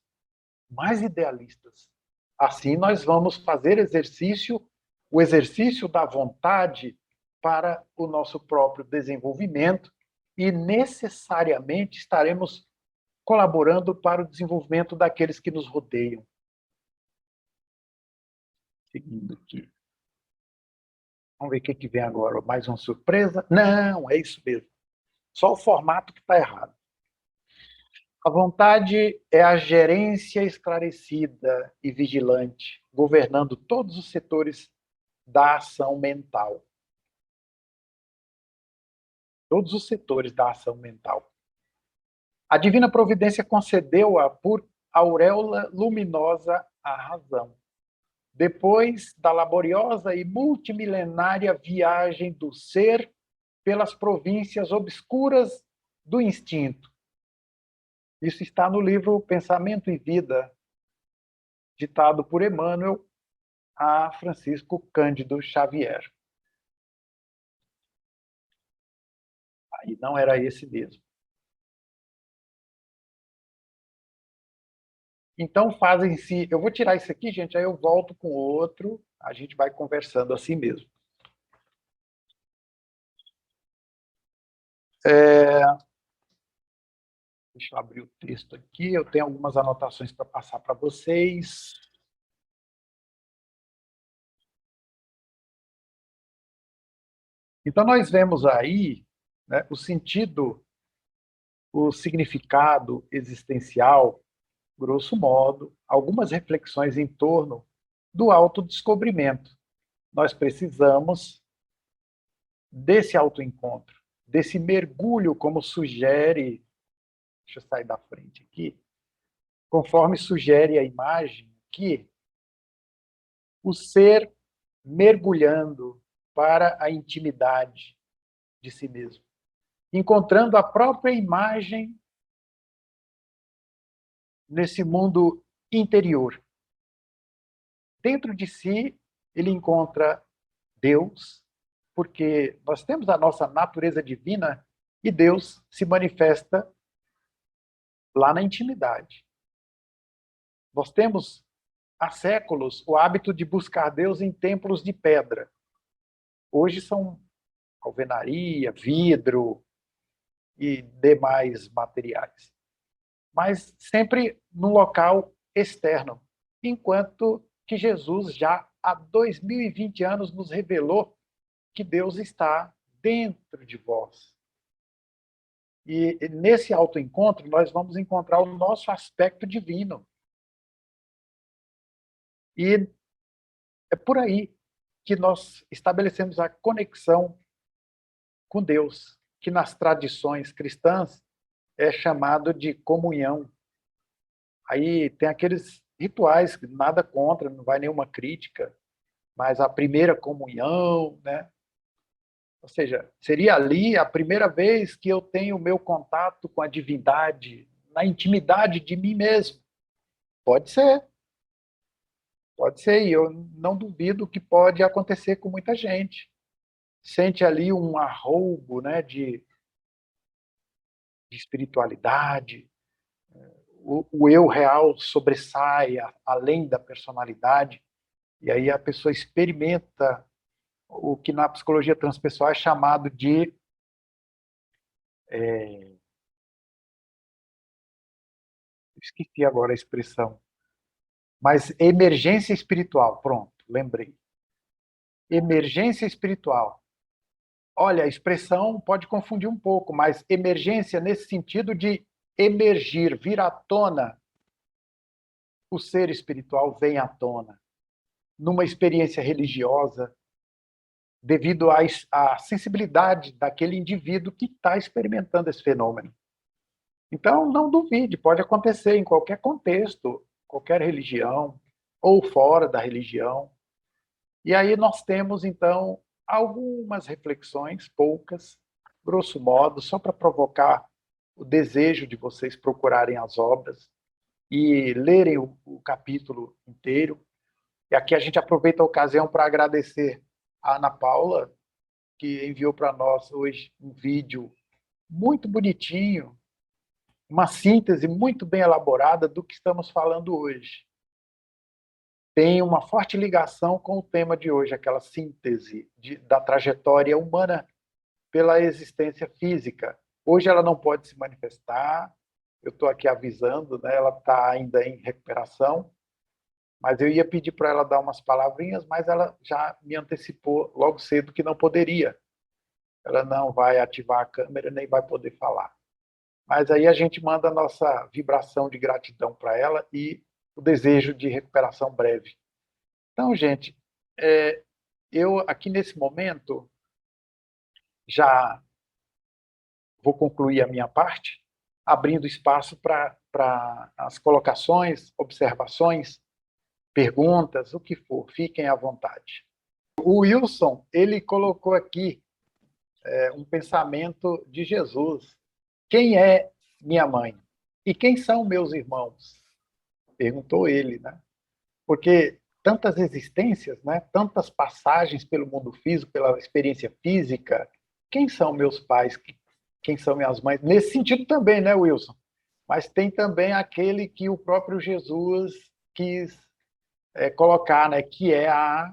Mais idealistas. Assim, nós vamos fazer o exercício da vontade para o nosso próprio desenvolvimento e necessariamente estaremos colaborando para o desenvolvimento daqueles que nos rodeiam. Seguindo aqui. Vamos ver o que vem agora. Mais uma surpresa? Não, é isso mesmo. Só o formato que está errado. A vontade é a gerência esclarecida e vigilante, governando todos os setores da ação mental. Todos os setores da ação mental. A divina providência concedeu-a por auréola luminosa à razão. Depois da laboriosa e multimilenária viagem do ser pelas províncias obscuras do instinto. Isso está no livro Pensamento e Vida, ditado por Emmanuel a Francisco Cândido Xavier. Aí não era esse mesmo. Então fazem-se... Eu vou tirar isso aqui, gente, aí eu volto com outro, a gente vai conversando assim mesmo. Deixa eu abrir o texto aqui, eu tenho algumas anotações para passar para vocês. Então, nós vemos aí, né, o sentido, o significado existencial, grosso modo, algumas reflexões em torno do autodescobrimento. Nós precisamos desse autoencontro, desse mergulho, como sugere... Deixa eu sair da frente aqui. Conforme sugere a imagem aqui, o ser mergulhando para a intimidade de si mesmo, encontrando a própria imagem nesse mundo interior. Dentro de si, ele encontra Deus, porque nós temos a nossa natureza divina e Deus se manifesta lá na intimidade. Nós temos há séculos o hábito de buscar Deus em templos de pedra. Hoje são alvenaria, vidro e demais materiais. Mas sempre num local externo, enquanto que Jesus já há 2020 anos nos revelou que Deus está dentro de vós. E nesse autoencontro nós vamos encontrar o nosso aspecto divino. E é por aí que nós estabelecemos a conexão com Deus, que nas tradições cristãs é chamado de comunhão. Aí tem aqueles rituais, nada contra, não vai nenhuma crítica, mas a primeira comunhão, né? Ou seja, seria ali a primeira vez que eu tenho o meu contato com a divindade, na intimidade de mim mesmo. Pode ser, e eu não duvido que pode acontecer com muita gente. Sente ali um arroubo, né, de espiritualidade, o eu real sobressai além da personalidade, e aí a pessoa experimenta o que na psicologia transpessoal é chamado de esqueci agora a expressão, mas emergência espiritual, pronto, lembrei. Emergência espiritual. Olha, a expressão pode confundir um pouco, mas emergência nesse sentido de emergir, vir à tona. O ser espiritual vem à tona numa experiência religiosa, devido à sensibilidade daquele indivíduo que está experimentando esse fenômeno. Então, não duvide, pode acontecer em qualquer contexto, qualquer religião, ou fora da religião. E aí nós temos, então, algumas reflexões, poucas, grosso modo, só para provocar o desejo de vocês procurarem as obras. e lerem o capítulo inteiro. E aqui a gente aproveita a ocasião para agradecer a Ana Paula, que enviou para nós hoje um vídeo muito bonitinho, uma síntese muito bem elaborada do que estamos falando hoje. Tem uma forte ligação com o tema de hoje, aquela síntese da trajetória humana pela existência física. Hoje ela não pode se manifestar, eu estou aqui avisando, né? Ela está ainda em recuperação, mas eu ia pedir para ela dar umas palavrinhas, mas ela já me antecipou logo cedo que não poderia. Ela não vai ativar a câmera, nem vai poder falar. Mas aí a gente manda a nossa vibração de gratidão para ela e o desejo de recuperação breve. Então, gente, eu aqui nesse momento já vou concluir a minha parte, abrindo espaço para as colocações, observações, perguntas, o que for, fiquem à vontade. O Wilson, ele colocou aqui um pensamento de Jesus. Quem é minha mãe? E quem são meus irmãos? Perguntou ele, né? Porque tantas existências, né? Tantas passagens pelo mundo físico, pela experiência física. Quem são meus pais? Quem são minhas mães? Nesse sentido também, né, Wilson? Mas tem também aquele que o próprio Jesus quis colocar, né? Que é a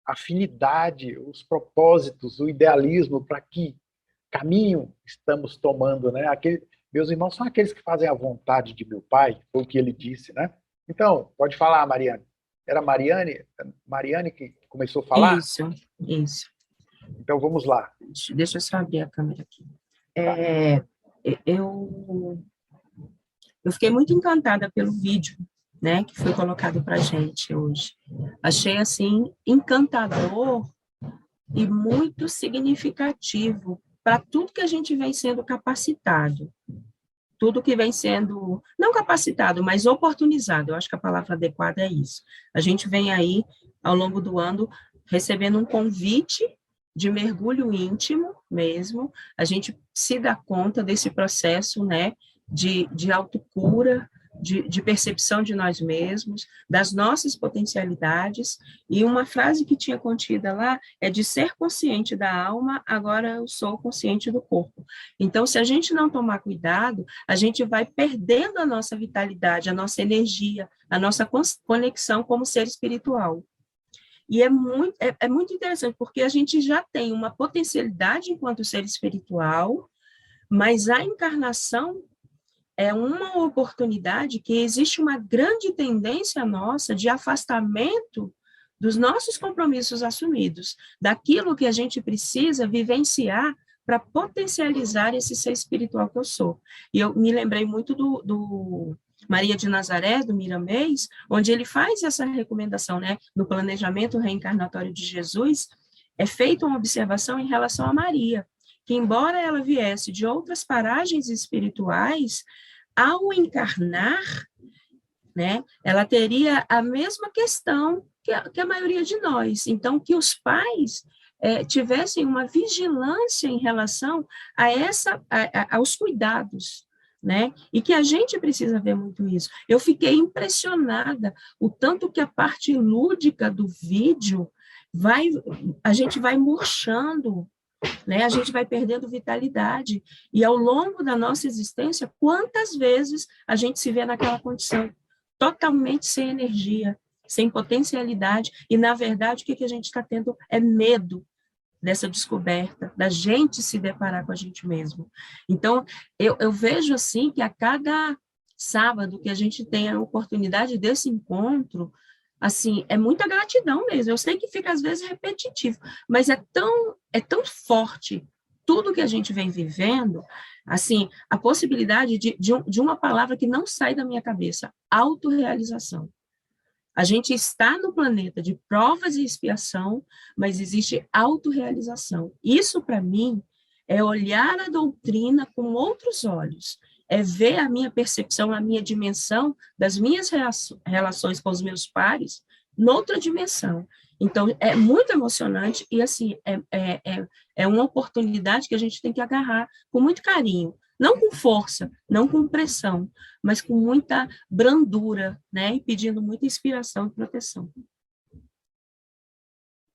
afinidade, os propósitos, o idealismo, para que caminho estamos tomando, né? Meus irmãos são aqueles que fazem a vontade de meu Pai, foi o que ele disse, né? Então, pode falar, Mariane. Era Mariane que começou a falar? Isso. Então, vamos lá. Deixa eu só abrir a câmera aqui. Eu fiquei muito encantada pelo vídeo, né, que foi colocado para a gente hoje. Achei, assim, encantador e muito significativo para tudo que a gente vem sendo capacitado. Tudo que vem sendo, não capacitado, mas oportunizado. Eu acho que a palavra adequada é isso. A gente vem aí, ao longo do ano, recebendo um convite de mergulho íntimo mesmo, a gente se dá conta desse processo, né, de autocura, de percepção de nós mesmos, das nossas potencialidades, e uma frase que tinha contida lá é de ser consciente da alma, agora eu sou consciente do corpo. Então, se a gente não tomar cuidado, a gente vai perdendo a nossa vitalidade, a nossa energia, a nossa conexão como ser espiritual. E é muito interessante, porque a gente já tem uma potencialidade enquanto ser espiritual, mas a encarnação é uma oportunidade que existe uma grande tendência nossa de afastamento dos nossos compromissos assumidos, daquilo que a gente precisa vivenciar para potencializar esse ser espiritual que eu sou. E eu me lembrei muito do Maria de Nazaré, do Miramês, onde ele faz essa recomendação, né? No planejamento reencarnatório de Jesus, é feita uma observação em relação a Maria, que embora ela viesse de outras paragens espirituais, ao encarnar, né, ela teria a mesma questão que a maioria de nós. Então, que os pais tivessem uma vigilância em relação aos cuidados, né? E que a gente precisa ver muito isso. Eu fiquei impressionada o tanto que a parte lúdica do vídeo a gente vai murchando, né? A gente vai perdendo vitalidade. E ao longo da nossa existência, quantas vezes a gente se vê naquela condição totalmente sem energia, sem potencialidade, e na verdade o que a gente está tendo é medo dessa descoberta, da gente se deparar com a gente mesmo. Então, eu vejo assim que a cada sábado que a gente tem a oportunidade desse encontro, assim, é muita gratidão mesmo. Eu sei que fica às vezes repetitivo, mas é tão forte tudo que a gente vem vivendo, assim, a possibilidade de uma palavra que não sai da minha cabeça, autorrealização. A gente está no planeta de provas e expiação, mas existe autorrealização. Isso, para mim, é olhar a doutrina com outros olhos, é ver a minha percepção, a minha dimensão das minhas relações com os meus pares noutra dimensão. Então, é muito emocionante e, assim, é uma oportunidade que a gente tem que agarrar com muito carinho. não com força, não com pressão, mas com muita brandura, né? E pedindo muita inspiração e proteção.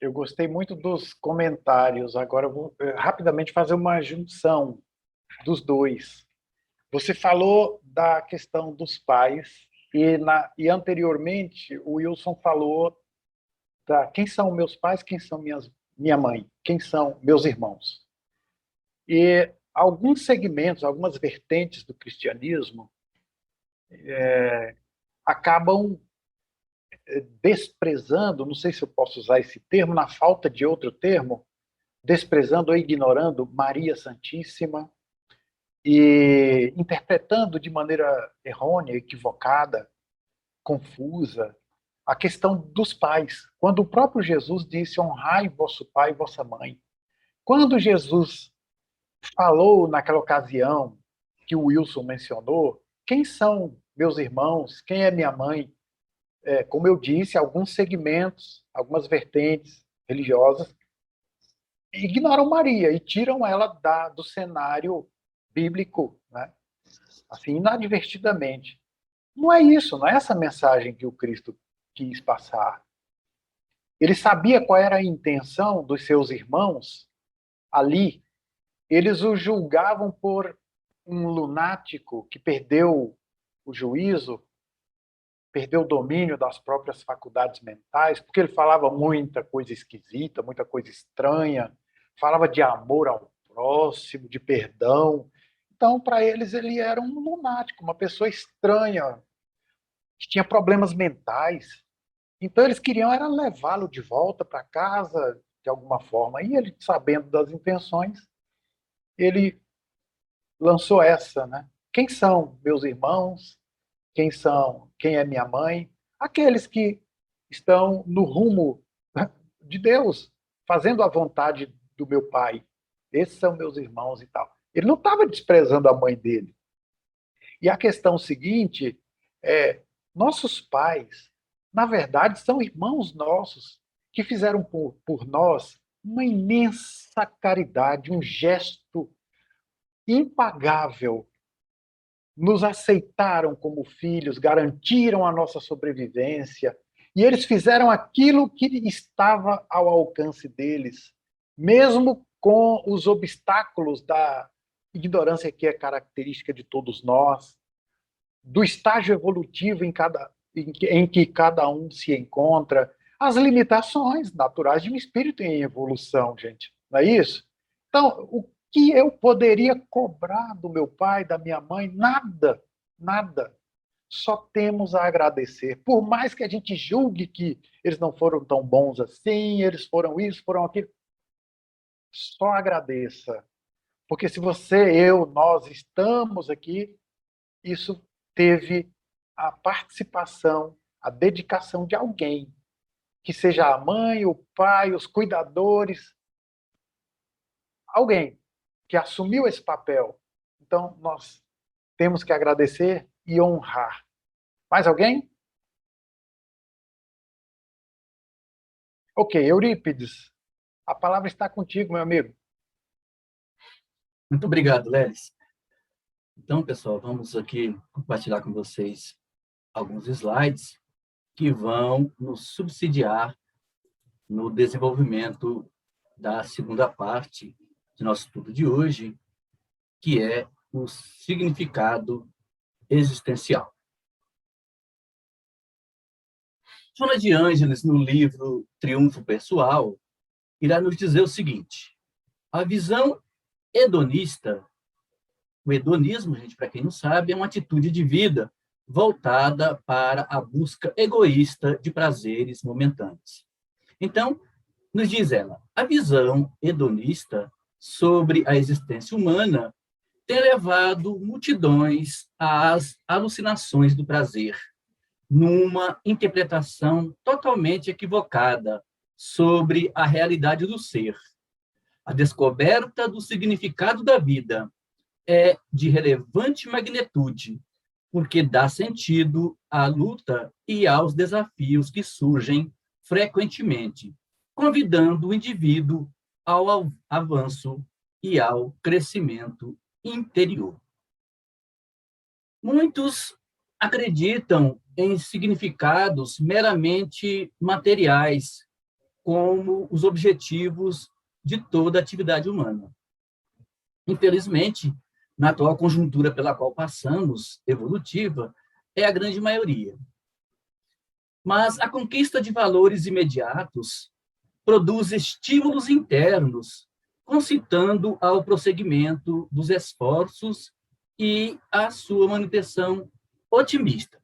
Eu gostei muito dos comentários. Agora eu vou rapidamente fazer uma junção dos dois. Você falou da questão dos pais e anteriormente o Wilson falou da quem são meus pais, quem são minha mãe, quem são meus irmãos. E alguns segmentos, algumas vertentes do cristianismo acabam desprezando, não sei se eu posso usar esse termo, na falta de outro termo, desprezando ou ignorando Maria Santíssima e interpretando de maneira errônea, equivocada, confusa, a questão dos pais. Quando o próprio Jesus disse, honrai vosso pai e vossa mãe. Quando Jesus falou naquela ocasião que o Wilson mencionou, quem são meus irmãos, quem é minha mãe? Como eu disse, alguns segmentos, algumas vertentes religiosas ignoram Maria e tiram ela do cenário bíblico, né? Assim, inadvertidamente. Não é isso, não é essa mensagem que o Cristo quis passar. Ele sabia qual era a intenção dos seus irmãos ali. Eles o julgavam por um lunático que perdeu o juízo, perdeu o domínio das próprias faculdades mentais, porque ele falava muita coisa esquisita, muita coisa estranha, falava de amor ao próximo, de perdão. Então, para eles, ele era um lunático, uma pessoa estranha, que tinha problemas mentais. Então, eles queriam era levá-lo de volta para casa, de alguma forma. E ele, sabendo das intenções, ele lançou essa, né? Quem são meus irmãos? Quem é minha mãe? Aqueles que estão no rumo de Deus, fazendo a vontade do meu pai. Esses são meus irmãos e tal. Ele não estava desprezando a mãe dele. E a questão seguinte é, nossos pais, na verdade, são irmãos nossos que fizeram por nós uma imensa caridade, um gesto impagável. Nos aceitaram como filhos, garantiram a nossa sobrevivência, e eles fizeram aquilo que estava ao alcance deles, mesmo com os obstáculos da ignorância que é característica de todos nós, do estágio evolutivo em que cada um se encontra, as limitações naturais de um espírito em evolução, gente, não é isso? Então, o que eu poderia cobrar do meu pai, da minha mãe? Nada, nada. Só temos a agradecer. Por mais que a gente julgue que eles não foram tão bons assim, eles foram isso, foram aquilo, só agradeça. Porque se você, eu, nós estamos aqui, isso teve a participação, a dedicação de alguém, que seja a mãe, o pai, os cuidadores, alguém que assumiu esse papel. Então, nós temos que agradecer e honrar. Mais alguém? Ok, Eurípides, a palavra está contigo, meu amigo. Muito obrigado, Lelis. Então, pessoal, vamos aqui compartilhar com vocês alguns slides que vão nos subsidiar no desenvolvimento da segunda parte de nosso estudo de hoje, que é o significado existencial. Joana de Ângeles, no livro Triunfo Pessoal, irá nos dizer o seguinte: a visão hedonista, o hedonismo, gente, para quem não sabe, é uma atitude de vida voltada para a busca egoísta de prazeres momentâneos. Então, nos diz ela, a visão hedonista sobre a existência humana tem levado multidões às alucinações do prazer, numa interpretação totalmente equivocada sobre a realidade do ser. A descoberta do significado da vida é de relevante magnitude, porque dá sentido à luta e aos desafios que surgem frequentemente, convidando o indivíduo ao avanço e ao crescimento interior. Muitos acreditam em significados meramente materiais, como os objetivos de toda atividade humana. Infelizmente, na atual conjuntura pela qual passamos, evolutiva, é a grande maioria. Mas a conquista de valores imediatos produz estímulos internos, concitando ao prosseguimento dos esforços e à sua manutenção otimista.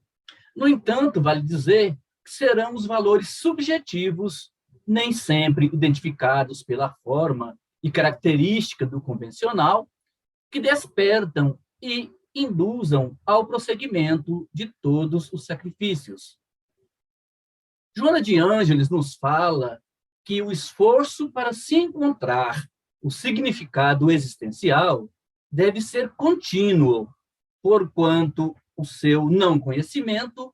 No entanto, vale dizer que serão os valores subjetivos, nem sempre identificados pela forma e característica do convencional, que despertam e induzam ao prosseguimento de todos os sacrifícios. Joana de Ângeles nos fala que o esforço para se encontrar o significado existencial deve ser contínuo, porquanto o seu não conhecimento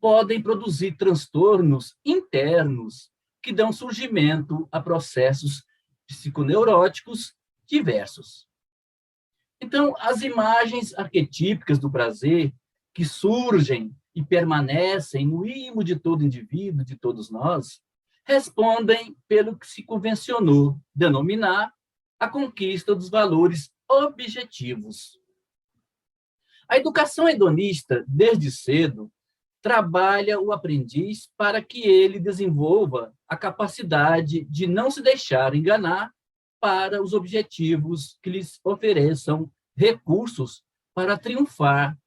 podem produzir transtornos internos que dão surgimento a processos psiconeuróticos diversos. Então, as imagens arquetípicas do prazer que surgem e permanecem no imo de todo indivíduo, de todos nós, respondem pelo que se convencionou denominar a conquista dos valores objetivos. A educação hedonista, desde cedo, trabalha o aprendiz para que ele desenvolva a capacidade de não se deixar enganar para os objetivos que lhes ofereçam recursos para triunfar,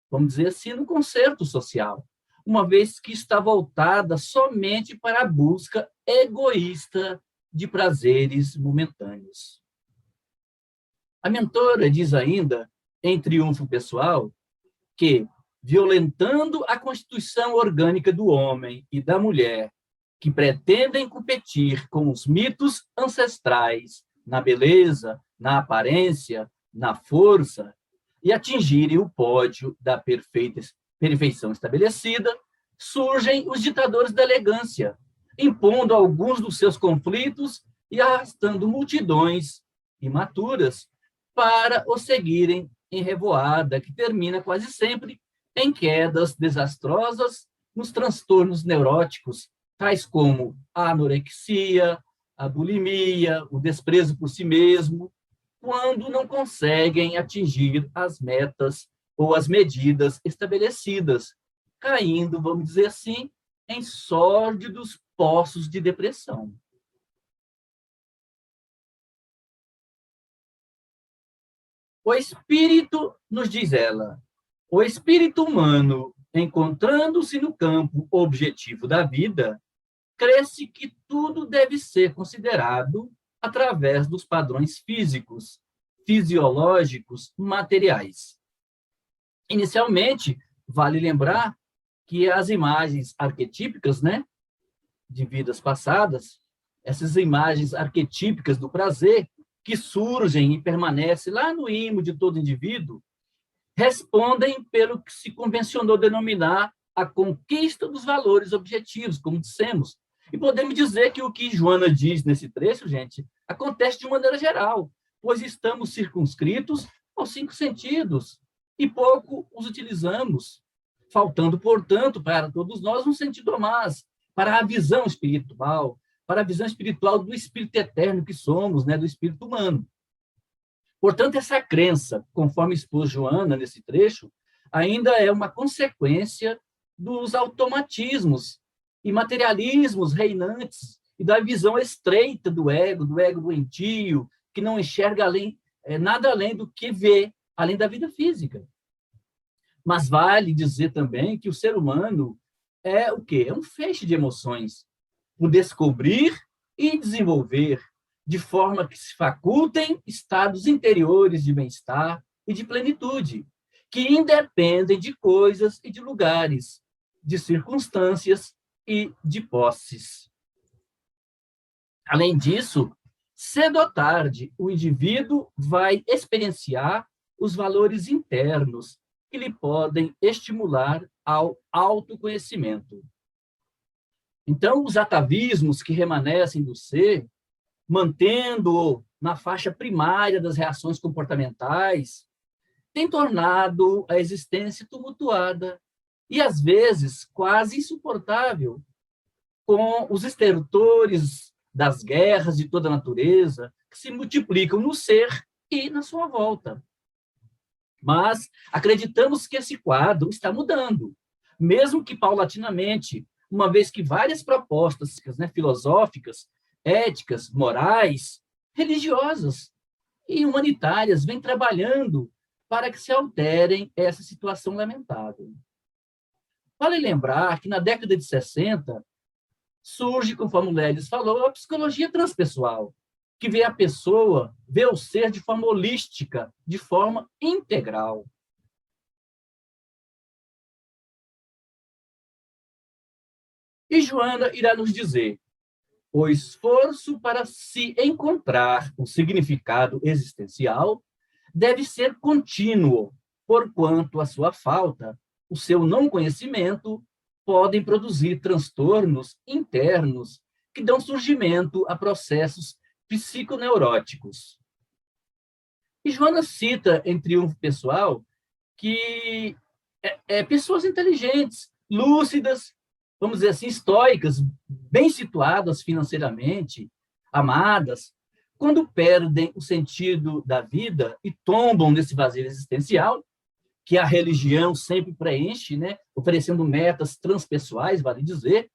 vamos dizer assim, no concerto social, uma vez que está voltada somente para a busca egoísta de prazeres momentâneos. A mentora diz ainda, em Triunfo Pessoal, que, violentando a constituição orgânica do homem e da mulher, que pretendem competir com os mitos ancestrais na beleza, na aparência, na força, e atingirem o pódio da perfeição estabelecida, surgem os ditadores da elegância, impondo alguns dos seus conflitos e arrastando multidões imaturas para os seguirem em revoada, que termina quase sempre em quedas desastrosas nos transtornos neuróticos, tais como a anorexia, a bulimia, o desprezo por si mesmo, quando não conseguem atingir as metas ou as medidas estabelecidas, caindo, vamos dizer assim, em sórdidos poços de depressão. O espírito, nos diz ela, o espírito humano, encontrando-se no campo objetivo da vida, cresce que tudo deve ser considerado através dos padrões físicos, fisiológicos, materiais. Inicialmente, vale lembrar que as imagens arquetípicas, de vidas passadas, essas imagens arquetípicas do prazer, que surgem e permanecem lá no imo de todo indivíduo, respondem pelo que se convencionou denominar a conquista dos valores objetivos, como dissemos. E podemos dizer que o que Joana diz nesse trecho, gente, acontece de maneira geral, pois estamos circunscritos aos 5 sentidos e pouco os utilizamos, faltando, portanto, para todos nós um sentido a mais, para a visão espiritual, para a visão espiritual do espírito eterno que somos, do espírito humano. Portanto, essa crença, conforme expôs Joana nesse trecho, ainda é uma consequência dos automatismos e materialismos reinantes e da visão estreita do ego doentio, que não enxerga nada além do que vê, além da vida física. Mas vale dizer também que o ser humano é o quê? É um feixe de emoções, por descobrir e desenvolver, de forma que se facultem estados interiores de bem-estar e de plenitude, que independem de coisas e de lugares, de circunstâncias e de posses. Além disso, cedo ou tarde, o indivíduo vai experienciar os valores internos que lhe podem estimular ao autoconhecimento. Então, os atavismos que remanescem do ser, mantendo-o na faixa primária das reações comportamentais, tem tornado a existência tumultuada e, às vezes, quase insuportável, com os estertores das guerras de toda a natureza que se multiplicam no ser e na sua volta. Mas acreditamos que esse quadro está mudando, mesmo que paulatinamente, uma vez que várias propostas, né, filosóficas, éticas, morais, religiosas e humanitárias vêm trabalhando para que se alterem essa situação lamentável. Vale lembrar que na década de 60 surge, conforme o Lelis falou, a psicologia transpessoal, que vê a pessoa, vê o ser de forma holística, de forma integral. E Joana irá nos dizer: o esforço para se encontrar um significado existencial deve ser contínuo, porquanto a sua falta, o seu não conhecimento, podem produzir transtornos internos que dão surgimento a processos psiconeuróticos. E Joana cita em Triunfo Pessoal que pessoas inteligentes, lúcidas, vamos dizer assim, estoicas, bem situadas financeiramente, amadas, quando perdem o sentido da vida e tombam nesse vazio existencial, que a religião sempre preenche, né, oferecendo metas transpessoais, vale dizer,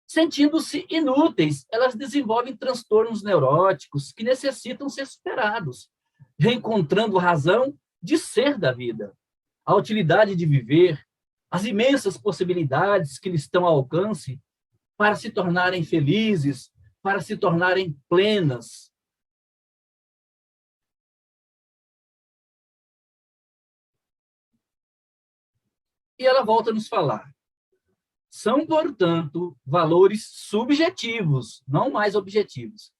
sentindo-se inúteis, elas desenvolvem transtornos neuróticos que necessitam ser superados, reencontrando a razão de ser da vida, a utilidade de viver, as imensas possibilidades que lhes estão ao alcance para se tornarem felizes, para se tornarem plenas. E ela volta a nos falar: são, portanto, valores subjetivos, não mais objetivos,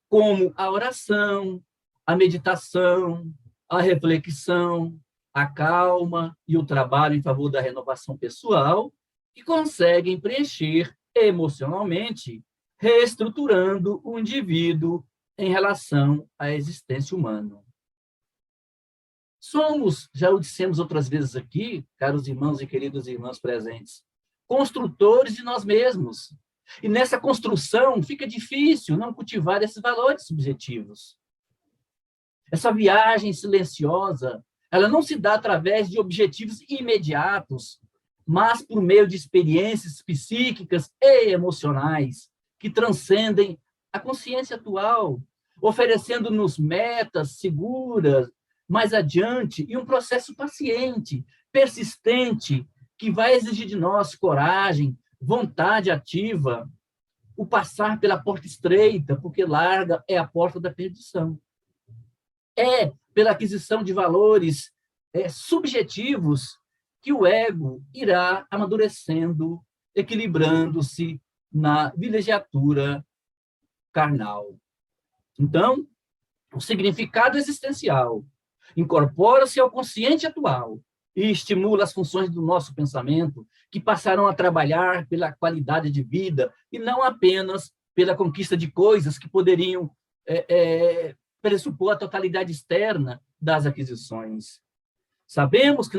como a oração, a meditação, a reflexão, a calma e o trabalho em favor da renovação pessoal, que conseguem preencher emocionalmente, reestruturando o indivíduo em relação à existência humana. Somos, já o dissemos outras vezes aqui, caros irmãos e queridas irmãs presentes, construtores de nós mesmos. E nessa construção fica difícil não cultivar esses valores subjetivos. Essa viagem silenciosa, ela não se dá através de objetivos imediatos, mas por meio de experiências psíquicas e emocionais que transcendem a consciência atual, oferecendo-nos metas seguras, mais adiante, e um processo paciente, persistente, que vai exigir de nós coragem, vontade ativa, o passar pela porta estreita, porque larga é a porta da perdição. É pela aquisição de valores subjetivos que o ego irá amadurecendo, equilibrando-se na vilegiatura carnal. Então, o significado existencial incorpora-se ao consciente atual e estimula as funções do nosso pensamento, que passarão a trabalhar pela qualidade de vida e não apenas pela conquista de coisas que poderiam pressupor a totalidade externa das aquisições. Sabemos que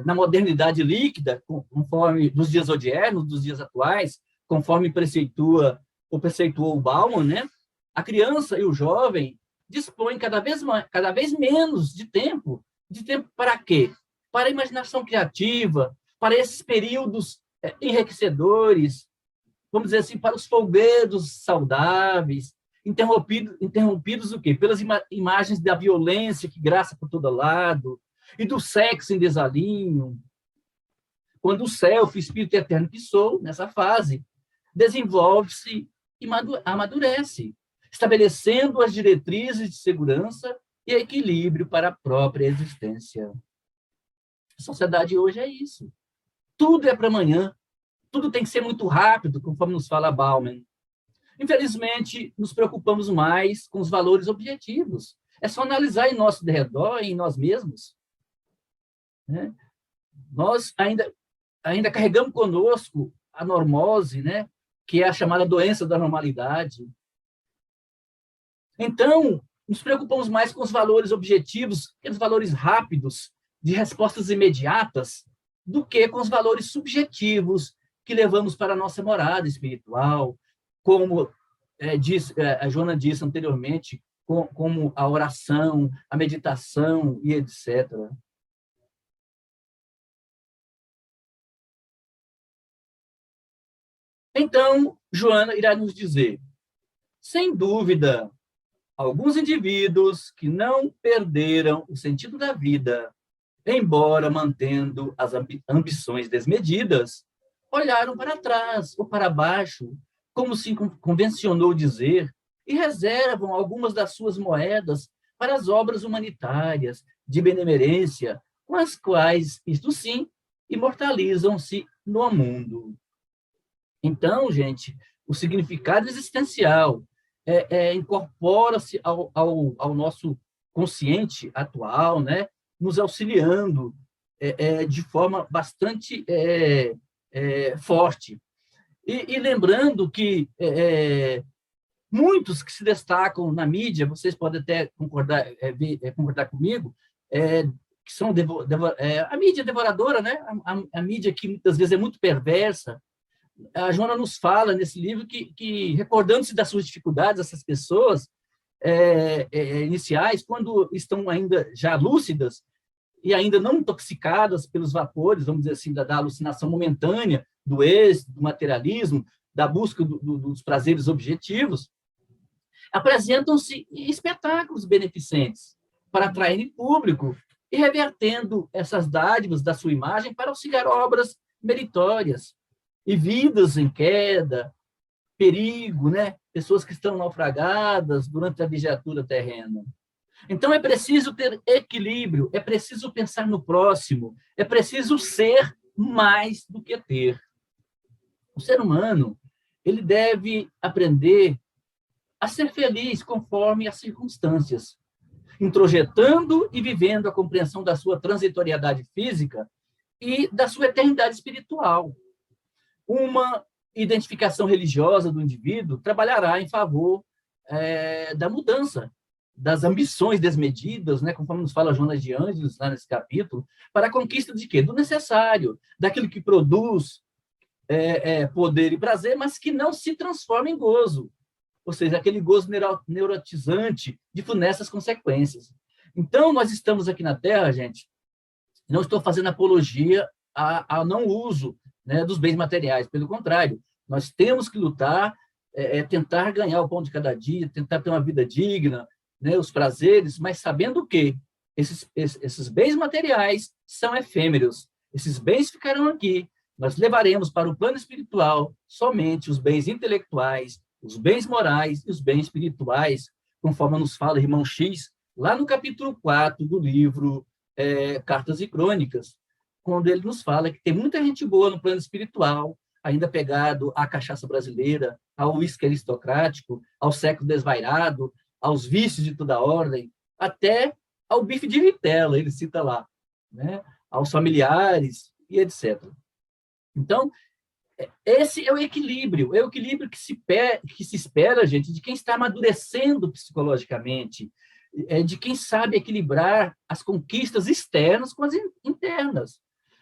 na modernidade líquida, conforme dos dias odiernos, dos dias atuais, conforme preceituou o Bauman, né? A criança e o jovem dispõem cada vez menos de tempo. De tempo para quê? Para a imaginação criativa, para esses períodos enriquecedores, vamos dizer assim, para os folguedos saudáveis, interrompidos o quê? Pelas imagens da violência que graça por todo lado, e do sexo em desalinho. Quando o self, o espírito eterno que sou, nessa fase, desenvolve-se e amadurece, estabelecendo as diretrizes de segurança e equilíbrio para a própria existência. A sociedade hoje é isso. Tudo é para amanhã. Tudo tem que ser muito rápido, conforme nos fala Bauman. Infelizmente, nos preocupamos mais com os valores objetivos. É só analisar em nosso derredor, em nós mesmos. Né? Nós ainda carregamos conosco a normose, né? Que é a chamada doença da normalidade. Então, nos preocupamos mais com os valores objetivos, aqueles valores rápidos, de respostas imediatas, do que com os valores subjetivos que levamos para a nossa morada espiritual, como a Joana disse anteriormente, como a oração, a meditação e etc. Então, Joana irá nos dizer, sem dúvida, alguns indivíduos que não perderam o sentido da vida, embora mantendo as ambições desmedidas, olharam para trás ou para baixo, como se convencionou dizer, e reservam algumas das suas moedas para as obras humanitárias, de benemerência, com as quais, isto sim, imortalizam-se no mundo. Então, gente, o significado existencial incorpora-se ao nosso consciente atual, né, nos auxiliando de forma bastante forte. E lembrando que muitos que se destacam na mídia, vocês podem até concordar comigo, que são a mídia devoradora, né? A mídia que muitas vezes é muito perversa. A Joana nos fala nesse livro que recordando-se das suas dificuldades, essas pessoas iniciais, quando estão ainda já lúcidas e ainda não intoxicadas pelos vapores, vamos dizer assim, da alucinação momentânea, do êxito, do materialismo, da busca dos prazeres objetivos, apresentam-se em espetáculos beneficentes para atrair público e revertendo essas dádivas da sua imagem para auxiliar obras meritórias e vidas em queda, perigo, né? Pessoas que estão naufragadas durante a viatura terrena. Então, é preciso ter equilíbrio, é preciso pensar no próximo, é preciso ser mais do que ter. O ser humano, ele deve aprender a ser feliz conforme as circunstâncias, introjetando e vivendo a compreensão da sua transitoriedade física e da sua eternidade espiritual. Uma identificação religiosa do indivíduo trabalhará em favor da mudança das ambições desmedidas, né, conforme nos fala Joana de Ângeles, lá nesse capítulo, para a conquista de quê? Do necessário, daquilo que produz poder e prazer, mas que não se transforma em gozo. Ou seja, aquele gozo neurotizante de funestas consequências. Então, nós estamos aqui na Terra, gente, não estou fazendo apologia ao não uso, né, dos bens materiais, pelo contrário, nós temos que lutar, tentar ganhar o pão de cada dia, tentar ter uma vida digna, né, os prazeres, mas sabendo que esses bens materiais são efêmeros, esses bens ficarão aqui, nós levaremos para o plano espiritual somente os bens intelectuais, os bens morais e os bens espirituais, conforme nos fala o irmão X, lá no capítulo 4 do livro Cartas e Crônicas, quando ele nos fala que tem muita gente boa no plano espiritual, ainda pegado à cachaça brasileira, ao uísque aristocrático, ao século desvairado, aos vícios de toda ordem, até ao bife de vitela, ele cita lá, né? Aos familiares e etc. Então, esse é o equilíbrio que se espera, gente, de quem está amadurecendo psicologicamente, de quem sabe equilibrar as conquistas externas com as internas.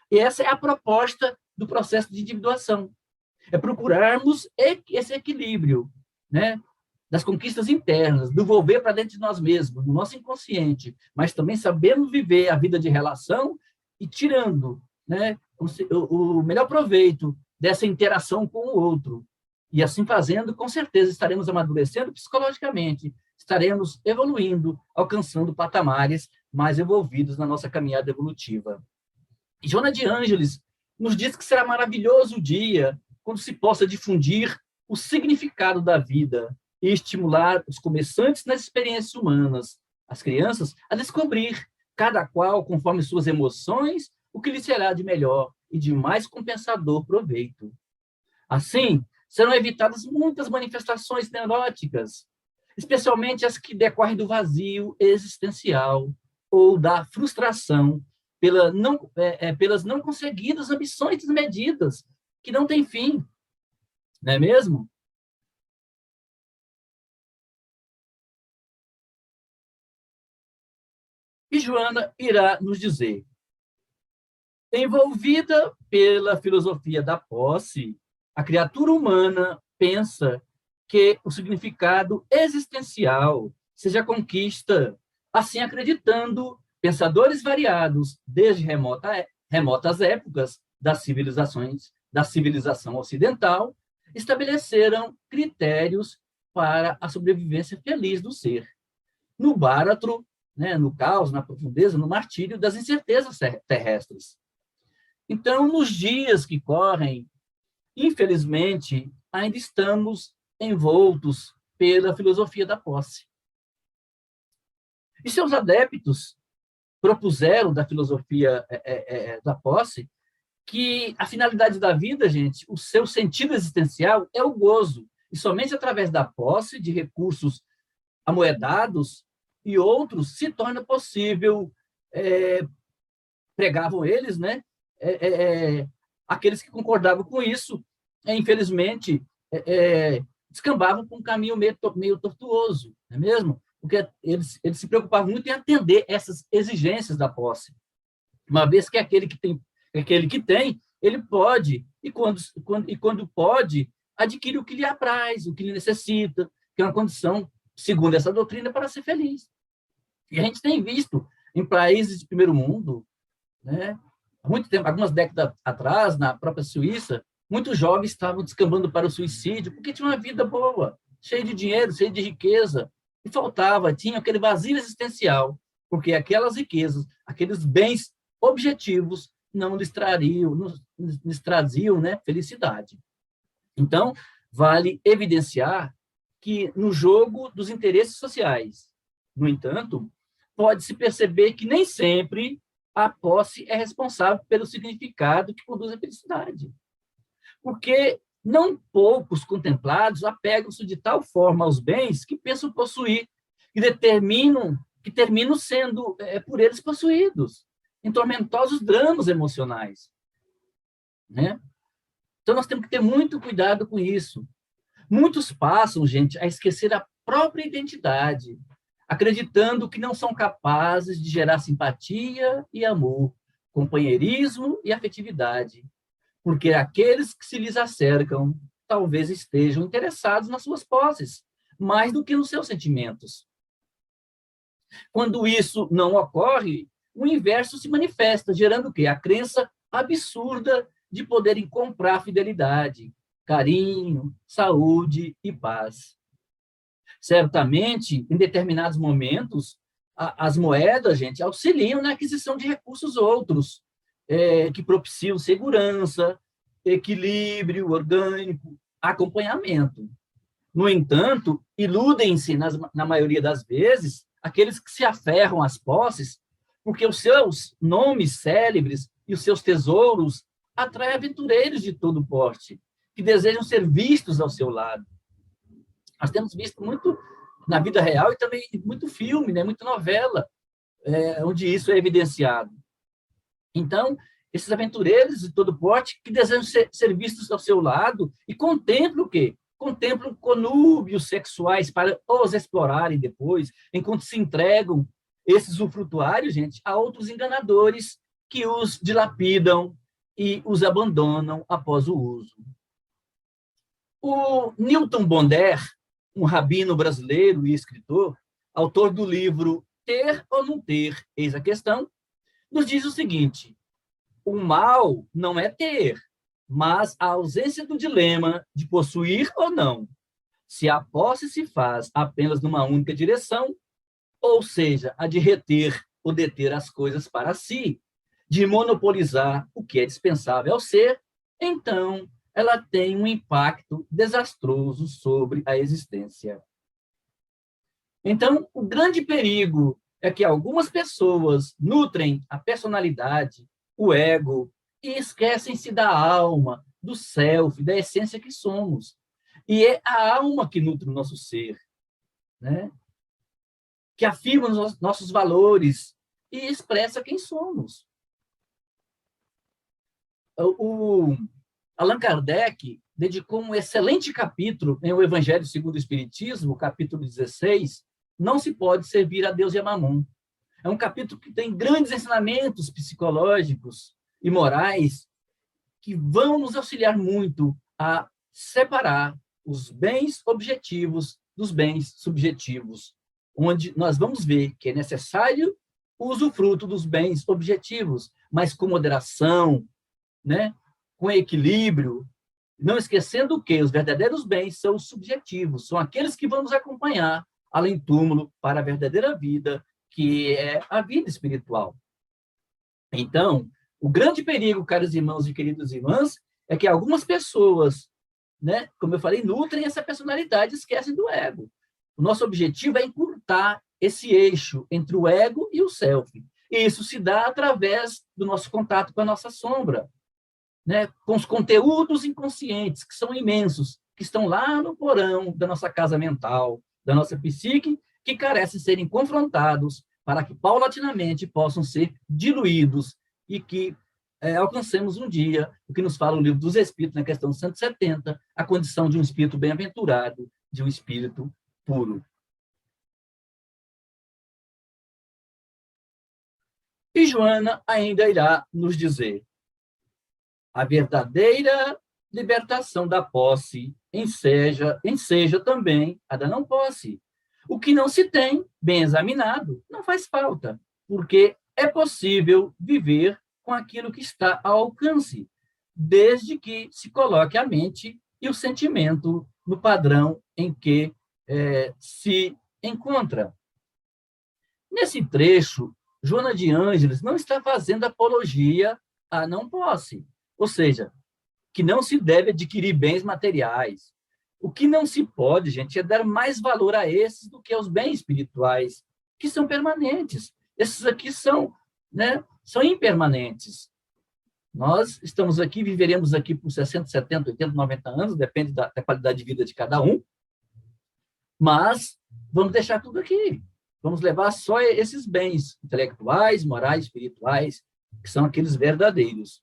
E essa é a proposta do processo de individuação. É procurarmos esse equilíbrio, né, das conquistas internas, do volver para dentro de nós mesmos, do nosso inconsciente, mas também sabemos viver a vida de relação e tirando, né, o melhor proveito dessa interação com o outro. E assim fazendo, com certeza, estaremos amadurecendo psicologicamente, estaremos evoluindo, alcançando patamares mais evolvidos na nossa caminhada evolutiva. E Joana de Ângeles nos diz que será maravilhoso o dia quando se possa difundir o significado da vida e estimular os começantes nas experiências humanas, as crianças, a descobrir, cada qual, conforme suas emoções, o que lhe será de melhor e de mais compensador proveito. Assim, serão evitadas muitas manifestações neuróticas, especialmente as que decorrem do vazio existencial ou da frustração pelas não conseguidas ambições desmedidas, que não têm fim, não é mesmo? E Joana irá nos dizer: envolvida pela filosofia da posse, a criatura humana pensa que o significado existencial seja a conquista, assim acreditando pensadores variados, desde remotas épocas da civilização ocidental, estabeleceram critérios para a sobrevivência feliz do ser. No báratro, né, no caos, na profundeza, no martírio das incertezas terrestres. Então, nos dias que correm, infelizmente, ainda estamos envoltos pela filosofia da posse. E seus adeptos propuseram da filosofia da posse que a finalidade da vida, gente, o seu sentido existencial é o gozo, e somente através da posse de recursos amoedados e outros se torna possível, pregavam eles, né? Aqueles que concordavam com isso, infelizmente, descambavam por um caminho meio tortuoso, não é mesmo? Porque eles se preocupavam muito em atender essas exigências da posse, uma vez que aquele que tem, ele pode, e quando pode, adquire o que lhe apraz, o que lhe necessita, que é uma condição, segundo essa doutrina, para ser feliz. E a gente tem visto em países de primeiro mundo, né, há muito tempo, algumas décadas atrás, na própria Suíça, muitos jovens estavam descambando para o suicídio porque tinham uma vida boa, cheia de dinheiro, cheia de riqueza, e tinha aquele vazio existencial, porque aquelas riquezas, aqueles bens objetivos não lhes traziam, né, felicidade. Então, vale evidenciar que no jogo dos interesses sociais, no entanto, pode-se perceber que nem sempre a posse é responsável pelo significado que conduz à felicidade. Porque não poucos contemplados apegam-se de tal forma aos bens que pensam possuir, que terminam sendo por eles possuídos, em tormentosos dramas emocionais. Né? Então, nós temos que ter muito cuidado com isso. Muitos passam, gente, a esquecer a própria identidade, acreditando que não são capazes de gerar simpatia e amor, companheirismo e afetividade, porque aqueles que se lhes acercam talvez estejam interessados nas suas posses, mais do que nos seus sentimentos. Quando isso não ocorre, o inverso se manifesta, gerando o quê? A crença absurda de poderem comprar fidelidade, carinho, saúde e paz. Certamente, em determinados momentos, as moedas, gente, auxiliam na aquisição de recursos outros, que propiciam segurança, equilíbrio orgânico, acompanhamento. No entanto, iludem-se, na maioria das vezes, aqueles que se aferram às posses, porque os seus nomes célebres e os seus tesouros atraem aventureiros de todo porte, que desejam ser vistos ao seu lado. Nós temos visto muito na vida real e também muito filme, né, muita novela, onde isso é evidenciado. Então, esses aventureiros de todo porte que desejam ser vistos ao seu lado e contemplam o quê? Contemplam conúbios sexuais para os explorarem depois, enquanto se entregam esses usufrutuários, gente, a outros enganadores que os dilapidam e os abandonam após o uso. O Newton Bonder, um rabino brasileiro e escritor, autor do livro Ter ou Não Ter, eis a questão, nos diz o seguinte: o mal não é ter, mas a ausência do dilema de possuir ou não. Se a posse se faz apenas numa única direção, ou seja, a de reter ou deter as coisas para si, de monopolizar o que é dispensável ao ser, então ela tem um impacto desastroso sobre a existência. Então, o grande perigo é que algumas pessoas nutrem a personalidade, o ego, e esquecem-se da alma, do self, da essência que somos. E é a alma que nutre o nosso ser, né? Que afirma os nossos valores e expressa quem somos. O Allan Kardec dedicou um excelente capítulo em O Evangelho segundo o Espiritismo, capítulo 16, Não se pode servir a Deus e a Mamon. É um capítulo que tem grandes ensinamentos psicológicos e morais que vão nos auxiliar muito a separar os bens objetivos dos bens subjetivos, onde nós vamos ver que é necessário o usufruto dos bens objetivos, mas com moderação, né? Com equilíbrio, não esquecendo que os verdadeiros bens são os subjetivos, são aqueles que vão nos acompanhar além túmulo para a verdadeira vida, que é a vida espiritual. Então, o grande perigo, caros irmãos e queridas irmãs, é que algumas pessoas, né, como eu falei, nutrem essa personalidade e esquecem do ego. O nosso objetivo é encurtar esse eixo entre o ego e o self. E isso se dá através do nosso contato com a nossa sombra, né, com os conteúdos inconscientes, que são imensos, que estão lá no porão da nossa casa mental, da nossa psique, que carecem de serem confrontados para que paulatinamente possam ser diluídos e que alcancemos um dia o que nos fala o Livro dos Espíritos, na questão 170, a condição de um espírito bem-aventurado, de um espírito puro. E Joana ainda irá nos dizer: a verdadeira libertação da posse enseja também a da não posse. O que não se tem, bem examinado, não faz falta, porque é possível viver com aquilo que está ao alcance, desde que se coloque a mente e o sentimento no padrão em que se encontra. Nesse trecho, Joana de Ângeles não está fazendo apologia à não posse, ou seja, que não se deve adquirir bens materiais. O que não se pode, gente, é dar mais valor a esses do que aos bens espirituais, que são permanentes. Esses aqui são, né, são impermanentes. Nós estamos aqui, viveremos aqui por 60, 70, 80, 90 anos, depende da qualidade de vida de cada um, mas vamos deixar tudo aqui. Vamos levar só esses bens intelectuais, morais, espirituais, que são aqueles verdadeiros.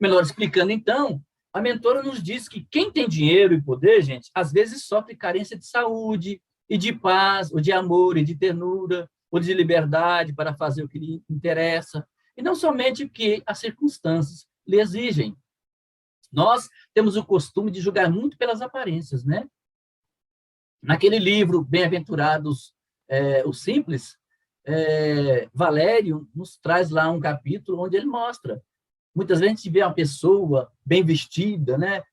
Melhor explicando, então, a mentora nos diz que quem tem dinheiro e poder, gente, às vezes sofre carência de saúde, e de paz, ou de amor, e de ternura, ou de liberdade para fazer o que lhe interessa, e não somente o que as circunstâncias lhe exigem. Nós temos o costume de julgar muito pelas aparências, né? Naquele livro, Bem-aventurados os Simples, Valério nos traz lá um capítulo onde ele mostra. Muitas vezes a gente vê uma pessoa bem vestida, né,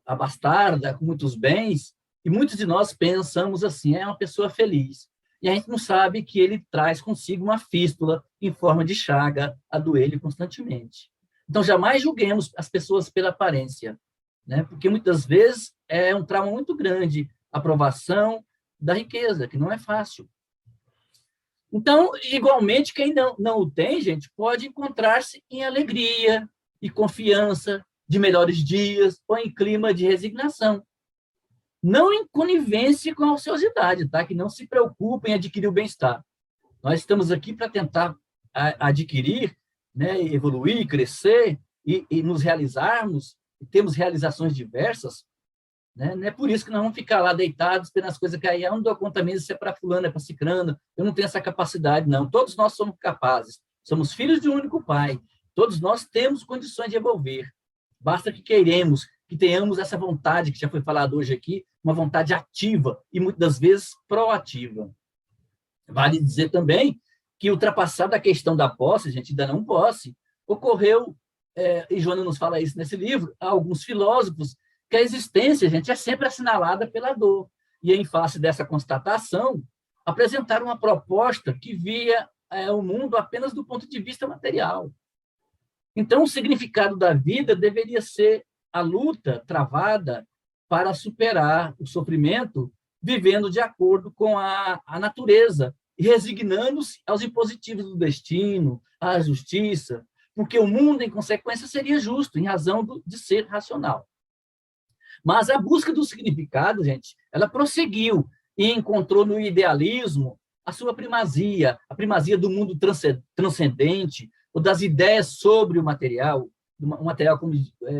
abastada, com muitos bens, e muitos de nós pensamos assim, é uma pessoa feliz. E a gente não sabe que ele traz consigo uma fístula em forma de chaga a doer-lhe constantemente. Então, jamais julguemos as pessoas pela aparência, né, porque muitas vezes é um trauma muito grande a aprovação da riqueza, que não é fácil. Então, igualmente, quem não o tem, gente, pode encontrar-se em alegria e confiança de melhores dias ou em clima de resignação. Não em conivência com a ociosidade, tá? Que não se preocupem em adquirir o bem-estar. Nós estamos aqui para tentar adquirir, né, evoluir, crescer e nos realizarmos, e temos realizações diversas, né? Não é por isso que nós vamos ficar lá deitados, esperando as coisas cair. Eu não dou conta mesmo se é para fulano, é para cicrano. Eu não tenho essa capacidade, não. Todos nós somos capazes. Somos filhos de um único pai. Todos nós temos condições de evolver. Basta que queiramos, que tenhamos essa vontade, que já foi falado hoje aqui, uma vontade ativa e, muitas das vezes, proativa. Vale dizer também que, ultrapassada a questão da posse, gente, da não posse, ocorreu, e Joana nos fala isso nesse livro, há alguns filósofos, que a existência, gente, é sempre assinalada pela dor. E, em face dessa constatação, apresentaram uma proposta que via o mundo apenas do ponto de vista material. Então, o significado da vida deveria ser a luta travada para superar o sofrimento, vivendo de acordo com a natureza e resignando-se aos impositivos do destino, à justiça, porque o mundo, em consequência, seria justo, em razão de ser racional. Mas a busca do significado, gente, ela prosseguiu e encontrou no idealismo a sua primazia, a primazia do mundo transcendente, ou das ideias sobre o material, um material como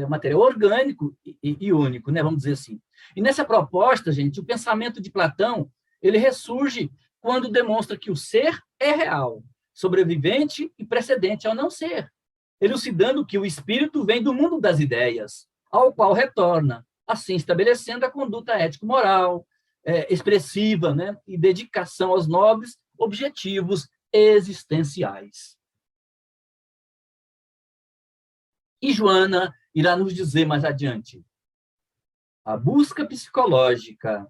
material orgânico e único, né, vamos dizer assim. E nessa proposta, gente, o pensamento de Platão, ele ressurge quando demonstra que o ser é real, sobrevivente e precedente ao não ser, elucidando que o espírito vem do mundo das ideias, ao qual retorna, assim estabelecendo a conduta ético-moral, expressiva, né, e dedicação aos nobres objetivos existenciais. E Joana irá nos dizer mais adiante: a busca psicológica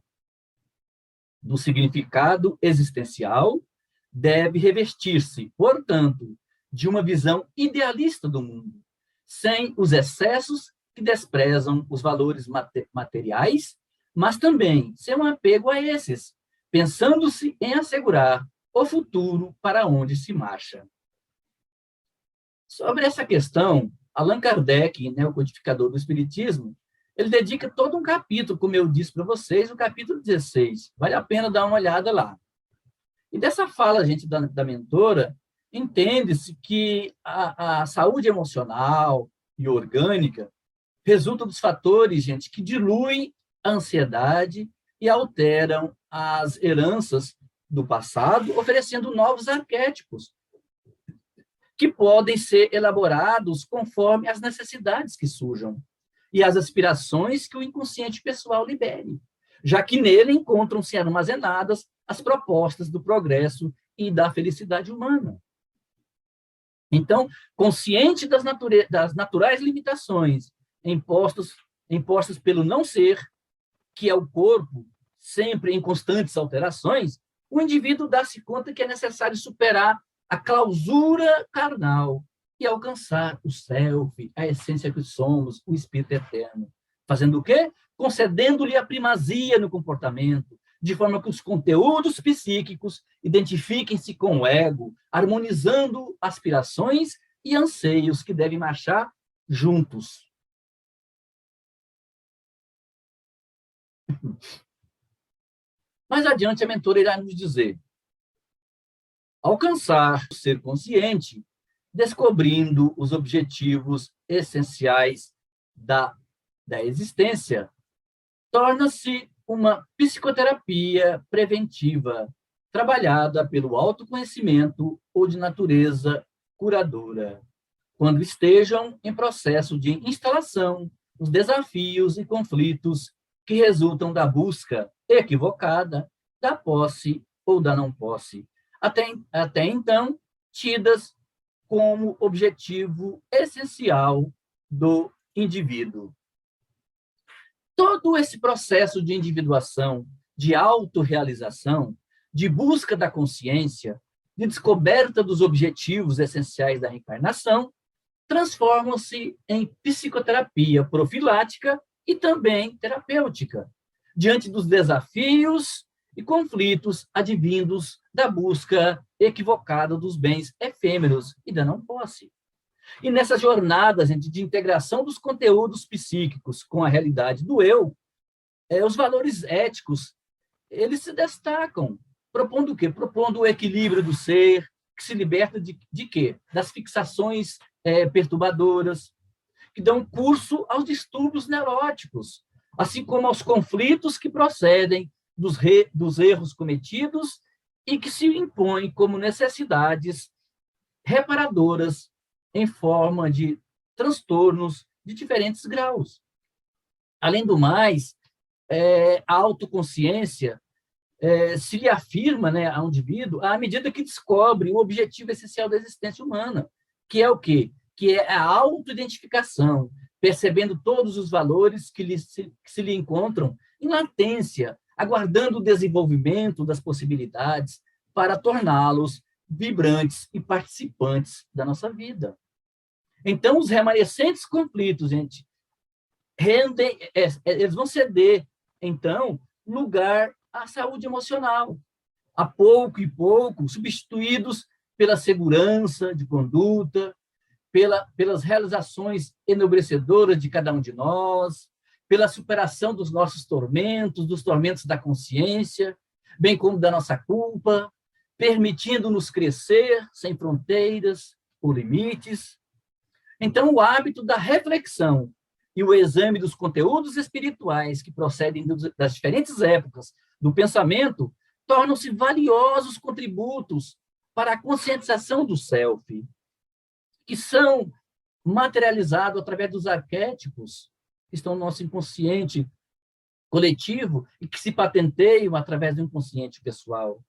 do significado existencial deve revestir-se, portanto, de uma visão idealista do mundo, sem os excessos que desprezam os valores materiais, mas também sem um apego a esses, pensando-se em assegurar o futuro para onde se marcha. Sobre essa questão, Allan Kardec, né, o codificador do Espiritismo, ele dedica todo um capítulo, como eu disse para vocês, o capítulo 16. Vale a pena dar uma olhada lá. E dessa fala, gente, da mentora, entende-se que a saúde emocional e orgânica resulta dos fatores, gente, que diluem a ansiedade e alteram as heranças do passado, oferecendo novos arquétipos que podem ser elaborados conforme as necessidades que surjam e as aspirações que o inconsciente pessoal libere, já que nele encontram-se armazenadas as propostas do progresso e da felicidade humana. Então, consciente das naturais limitações impostas pelo não ser, que é o corpo, sempre em constantes alterações, o indivíduo dá-se conta que é necessário superar a clausura carnal e alcançar o self, a essência que somos, o espírito eterno. Fazendo o quê? Concedendo-lhe a primazia no comportamento, de forma que os conteúdos psíquicos identifiquem-se com o ego, harmonizando aspirações e anseios que devem marchar juntos. Mais adiante, a mentora irá nos dizer: alcançar o ser consciente, descobrindo os objetivos essenciais da existência, torna-se uma psicoterapia preventiva, trabalhada pelo autoconhecimento ou de natureza curadora, quando estejam em processo de instalação os desafios e conflitos que resultam da busca equivocada da posse ou da não posse, até então tidas como objetivo essencial do indivíduo. Todo esse processo de individuação, de autorrealização, de busca da consciência, de descoberta dos objetivos essenciais da reencarnação, transformam-se em psicoterapia profilática e também terapêutica, diante dos desafios e conflitos advindos da busca equivocada dos bens efêmeros e da não posse. E nessas jornadas de integração dos conteúdos psíquicos com a realidade do eu, os valores éticos, eles se destacam, propondo o quê? Propondo o equilíbrio do ser, que se liberta de quê? Das fixações perturbadoras, que dão curso aos distúrbios neuróticos, assim como aos conflitos que procedem dos erros cometidos e que se impõem como necessidades reparadoras em forma de transtornos de diferentes graus. Além do mais, a autoconsciência se lhe afirma, né, ao indivíduo à medida que descobre o objetivo essencial da existência humana, que é o quê? Que é a autoidentificação, percebendo todos os valores que se lhe encontram em latência, aguardando o desenvolvimento das possibilidades para torná-los vibrantes e participantes da nossa vida. Então, os remanescentes conflitos, gente, eles vão ceder, então, lugar à saúde emocional, a pouco e pouco, substituídos pela segurança de conduta, pelas realizações enobrecedoras de cada um de nós, pela superação dos nossos tormentos, dos tormentos da consciência, bem como da nossa culpa, permitindo-nos crescer sem fronteiras ou limites. Então, o hábito da reflexão e o exame dos conteúdos espirituais que procedem das diferentes épocas do pensamento tornam-se valiosos contributos para a conscientização do self, que são materializados através dos arquétipos que estão no nosso inconsciente coletivo e que se patenteiam através do inconsciente pessoal,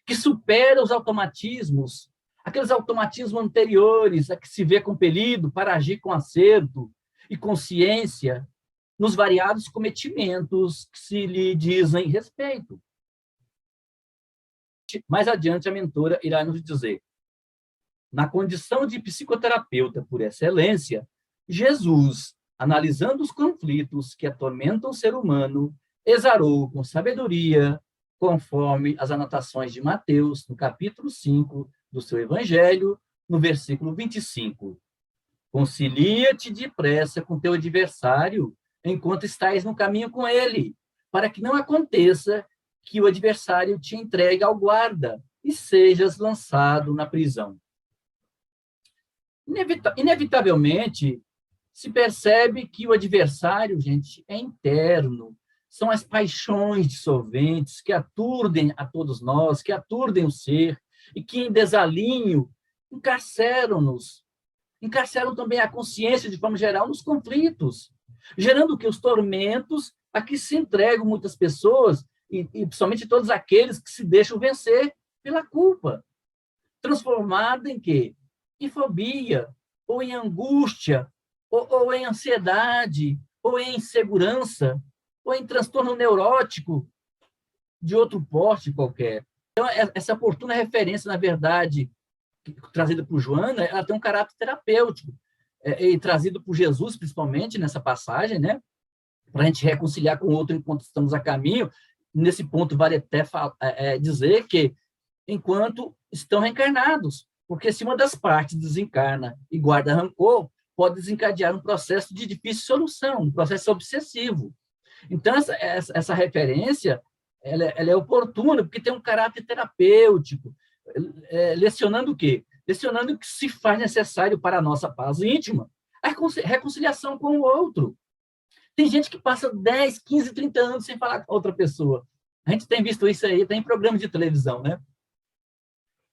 que supera os automatismos, aqueles automatismos anteriores a que se vê compelido para agir com acerto e consciência nos variados cometimentos que se lhe dizem respeito. Mais adiante, a mentora irá nos dizer: na condição de psicoterapeuta por excelência, Jesus, analisando os conflitos que atormentam o ser humano, exarou com sabedoria, conforme as anotações de Mateus, no capítulo 5 do seu Evangelho, no versículo 25. Concilia-te depressa com teu adversário, enquanto estás no caminho com ele, para que não aconteça que o adversário te entregue ao guarda e sejas lançado na prisão. Inevitavelmente, se percebe que o adversário, gente, é interno. São as paixões dissolventes que aturdem a todos nós, que aturdem o ser, e que, em desalinho, encarceram-nos. Encarceram também a consciência, de forma geral, nos conflitos, gerando que os tormentos a que se entregam muitas pessoas, e principalmente todos aqueles que se deixam vencer pela culpa, transformada em quê? Em fobia, ou em angústia, ou em ansiedade, ou em insegurança, ou em transtorno neurótico de outro porte qualquer. Então, essa oportuna referência, na verdade, trazida por Joana, ela tem um caráter terapêutico, e trazido por Jesus, principalmente, nessa passagem, né? Para a gente reconciliar com o outro enquanto estamos a caminho. Nesse ponto, vale até dizer que enquanto estão reencarnados, porque se uma das partes desencarna e guarda rancor, pode desencadear um processo de difícil solução, um processo obsessivo. Então, essa referência ela é oportuna, porque tem um caráter terapêutico, lecionando o quê? Lecionando o que se faz necessário para a nossa paz íntima, a reconciliação com o outro. Tem gente que passa 10, 15, 30 anos sem falar com outra pessoa. A gente tem visto isso aí, tem em programas de televisão, né?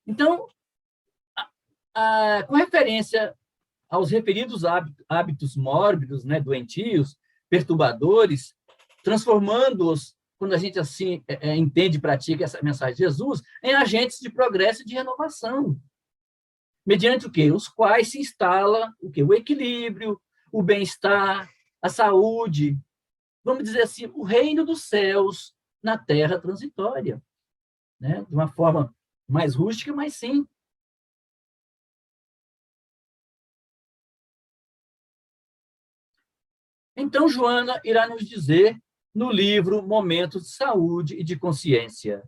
Então, com referência aos referidos hábitos mórbidos, né, doentios, perturbadores, transformando-os, quando a gente assim entende e pratica essa mensagem de Jesus, em agentes de progresso e de renovação, mediante o quê? Os quais se instala o quê? O equilíbrio, o bem-estar, a saúde, vamos dizer assim, o reino dos céus na terra transitória, né? De uma forma mais rústica, mas sim. Então, Joana irá nos dizer no livro Momentos de Saúde e de Consciência: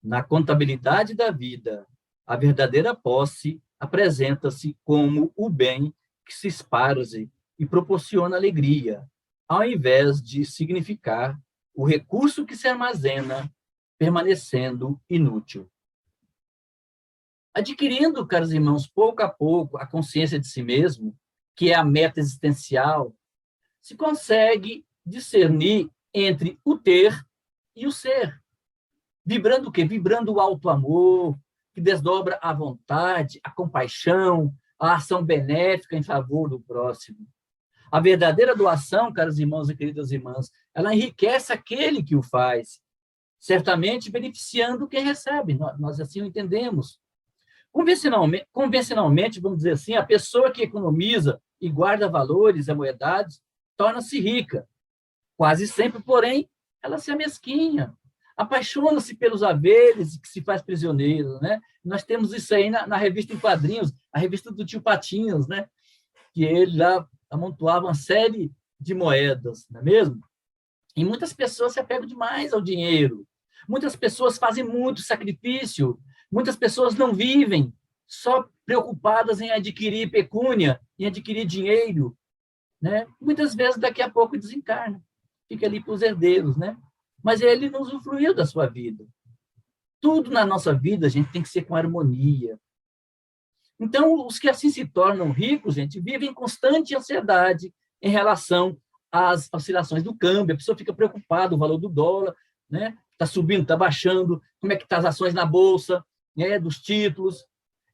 na contabilidade da vida, a verdadeira posse apresenta-se como o bem que se esparze e proporciona alegria, ao invés de significar o recurso que se armazena, permanecendo inútil. Adquirindo, caros irmãos, pouco a pouco, a consciência de si mesmo, que é a meta existencial, se consegue discernir entre o ter e o ser. Vibrando o quê? Vibrando o alto amor, que desdobra a vontade, a compaixão, a ação benéfica em favor do próximo. A verdadeira doação, caros irmãos e queridas irmãs, ela enriquece aquele que o faz, certamente beneficiando quem recebe. Nós assim o entendemos. Convencionalmente, vamos dizer assim, a pessoa que economiza e guarda valores amoedados torna-se rica. Quase sempre, porém, ela se amesquinha, apaixona-se pelos haveres e que se faz prisioneiro, né? Nós temos isso aí na revista em quadrinhos, a revista do Tio Patinhas, né? Que ele lá amontoava uma série de moedas, não é mesmo? E muitas pessoas se apegam demais ao dinheiro. Muitas pessoas fazem muito sacrifício. Muitas pessoas não vivem só preocupadas em adquirir pecúnia, em adquirir dinheiro, né? Muitas vezes, daqui a pouco, desencarna. Fica ali para os herdeiros, né? Mas ele não usufruiu da sua vida. Tudo na nossa vida, a gente tem que ser com harmonia. Então, os que assim se tornam ricos, gente, vivem em constante ansiedade em relação às oscilações do câmbio. A pessoa fica preocupada, o valor do dólar, né? Está subindo, está baixando, como é que estão as ações na bolsa, né, dos títulos.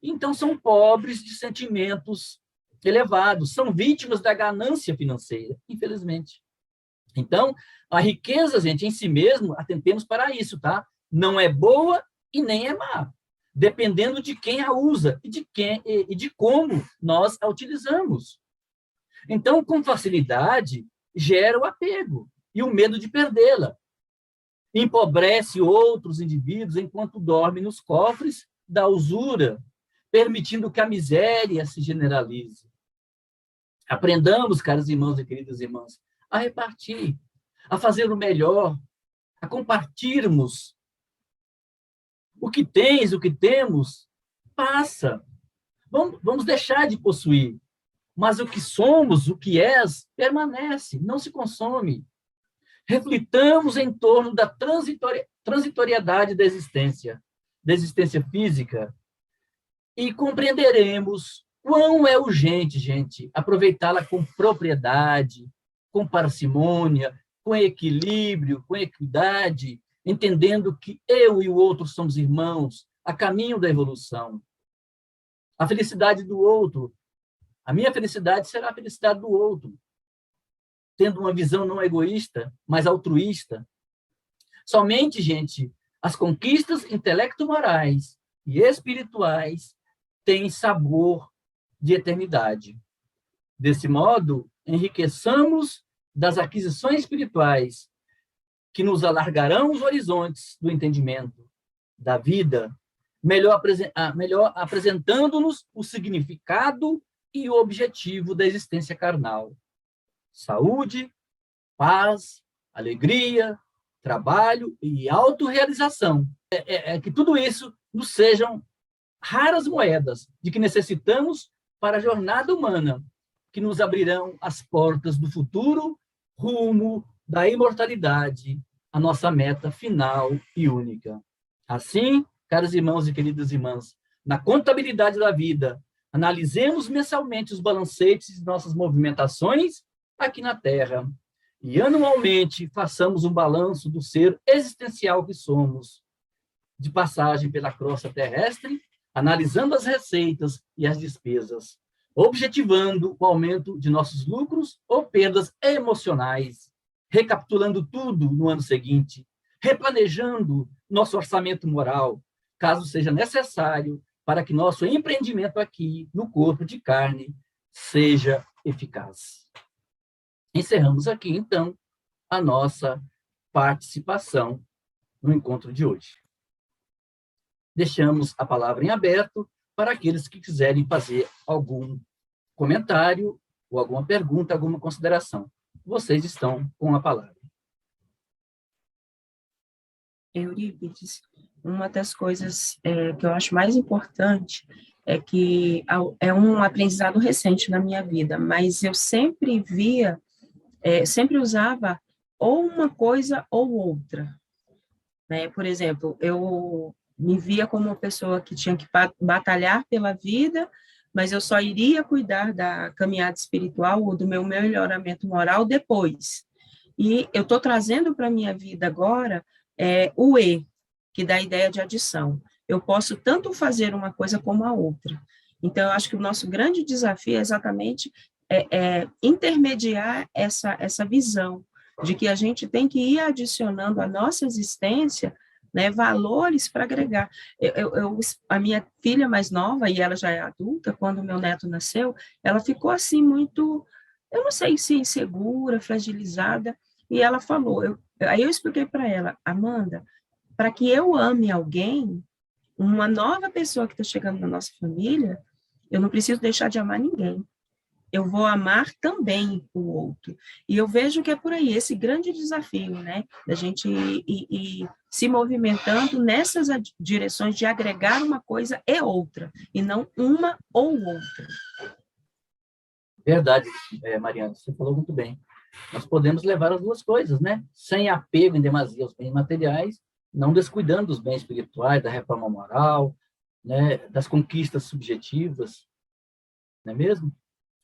Então, são pobres de sentimentos elevados, são vítimas da ganância financeira, infelizmente. Então, a riqueza, gente, em si mesmo, atentemos para isso, tá? Não é boa e nem é má, dependendo de quem a usa e de como nós a utilizamos. Então, com facilidade, gera o apego e o medo de perdê-la. Empobrece outros indivíduos enquanto dorme nos cofres da usura, permitindo que a miséria se generalize. Aprendamos, caros irmãos e queridas irmãs, a repartir, a fazer o melhor, a compartilharmos. O que tens, o que temos, passa. Vamos deixar de possuir. Mas o que somos, o que és, permanece, não se consome. Reflitamos em torno da transitoriedade da existência física, e compreenderemos quão é urgente, gente, aproveitá-la com propriedade, com parcimônia, com equilíbrio, com equidade, entendendo que eu e o outro somos irmãos, a caminho da evolução. A felicidade do outro, a minha felicidade será a felicidade do outro, tendo uma visão não egoísta, mas altruísta. Somente, gente, as conquistas intelecto-morais e espirituais têm sabor de eternidade. Desse modo, enriqueçamos das aquisições espirituais que nos alargarão os horizontes do entendimento da vida, melhor apresentando-nos o significado e o objetivo da existência carnal. Saúde, paz, alegria, trabalho e autorrealização. Que tudo isso nos sejam raras moedas de que necessitamos para a jornada humana, que nos abrirão as portas do futuro rumo da imortalidade, a nossa meta final e única. Assim, caros irmãos e queridas irmãs, na contabilidade da vida, analisemos mensalmente os balancetes de nossas movimentações aqui na Terra e anualmente façamos um balanço do ser existencial que somos, de passagem pela crosta terrestre, analisando as receitas e as despesas, objetivando o aumento de nossos lucros ou perdas emocionais, recapitulando tudo no ano seguinte, replanejando nosso orçamento moral, caso seja necessário, para que nosso empreendimento aqui, no corpo de carne, seja eficaz. Encerramos aqui, então, a nossa participação no encontro de hoje. Deixamos a palavra em aberto para aqueles que quiserem fazer algum comentário ou alguma pergunta, alguma consideração. Vocês estão com a palavra. Eurípides, uma das coisas que eu acho mais importante é que é um aprendizado recente na minha vida, mas eu sempre via, sempre usava ou uma coisa ou outra. Né? Por exemplo, eu me via como uma pessoa que tinha que batalhar pela vida, mas eu só iria cuidar da caminhada espiritual ou do meu melhoramento moral depois. E eu estou trazendo para a minha vida agora o E, que dá a ideia de adição. Eu posso tanto fazer uma coisa como a outra. Então, eu acho que o nosso grande desafio é exatamente intermediar essa visão de que a gente tem que ir adicionando à nossa existência, né, valores para agregar. A minha filha mais nova, e ela já é adulta, quando o meu neto nasceu, ela ficou assim muito, eu não sei se insegura, fragilizada, e ela falou, aí eu expliquei para ela, Amanda, para que eu ame alguém, uma nova pessoa que está chegando na nossa família, eu não preciso deixar de amar ninguém. Eu vou amar também o outro. E eu vejo que é por aí, esse grande desafio, né, da gente ir se movimentando nessas direções de agregar uma coisa e outra, e não uma ou outra. Verdade, Mariana, você falou muito bem. Nós podemos levar as duas coisas, né? Sem apego em demasia aos bens materiais, não descuidando dos bens espirituais, da reforma moral, né, das conquistas subjetivas, não é mesmo?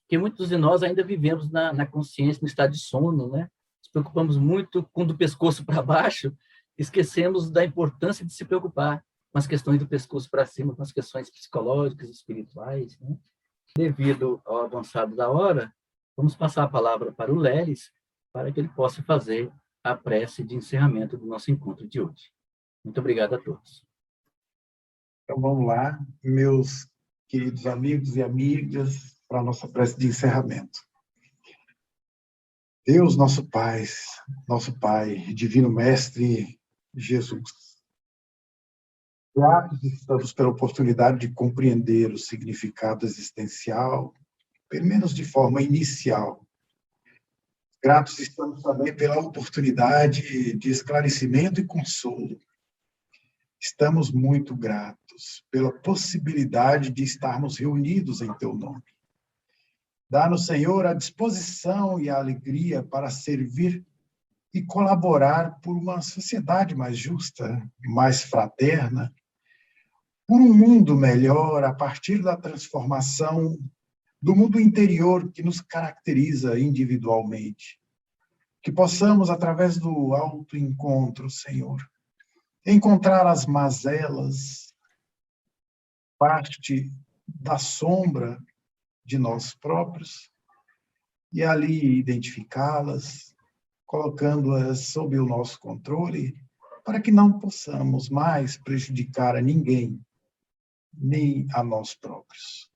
Porque muitos de nós ainda vivemos na consciência, no estado de sono, né? Nos preocupamos muito com o do pescoço para baixo, esquecemos da importância de se preocupar. com as questões do pescoço para cima, com as questões psicológicas, espirituais, né? Devido ao avançado da hora, vamos passar a palavra para o Leris, para que ele possa fazer a prece de encerramento do nosso encontro de hoje. Muito obrigado a todos. Então, vamos lá, meus queridos amigos e amigas, para a nossa prece de encerramento. Deus, nosso Pai, Divino Mestre Jesus, gratos estamos pela oportunidade de compreender o significado existencial, pelo menos de forma inicial. Gratos estamos também pela oportunidade de esclarecimento e consolo. Estamos muito gratos pela possibilidade de estarmos reunidos em Teu nome. Dá-nos, Senhor, a disposição e a alegria para servir e colaborar por uma sociedade mais justa, mais fraterna, por um mundo melhor a partir da transformação do mundo interior que nos caracteriza individualmente. Que possamos, através do autoencontro, Senhor, encontrar as mazelas, parte da sombra de nós próprios, e ali identificá-las, colocando-as sob o nosso controle, para que não possamos mais prejudicar a ninguém, nem a nós próprios.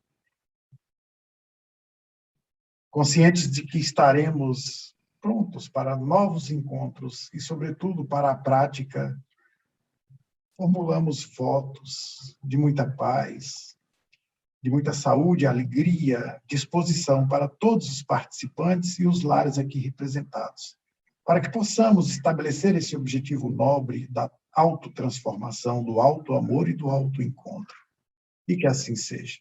Conscientes de que estaremos prontos para novos encontros e, sobretudo, para a prática, formulamos votos de muita paz, de muita saúde, alegria, disposição para todos os participantes e os lares aqui representados, para que possamos estabelecer esse objetivo nobre da autotransformação, do autoamor e do autoencontro. E que assim seja.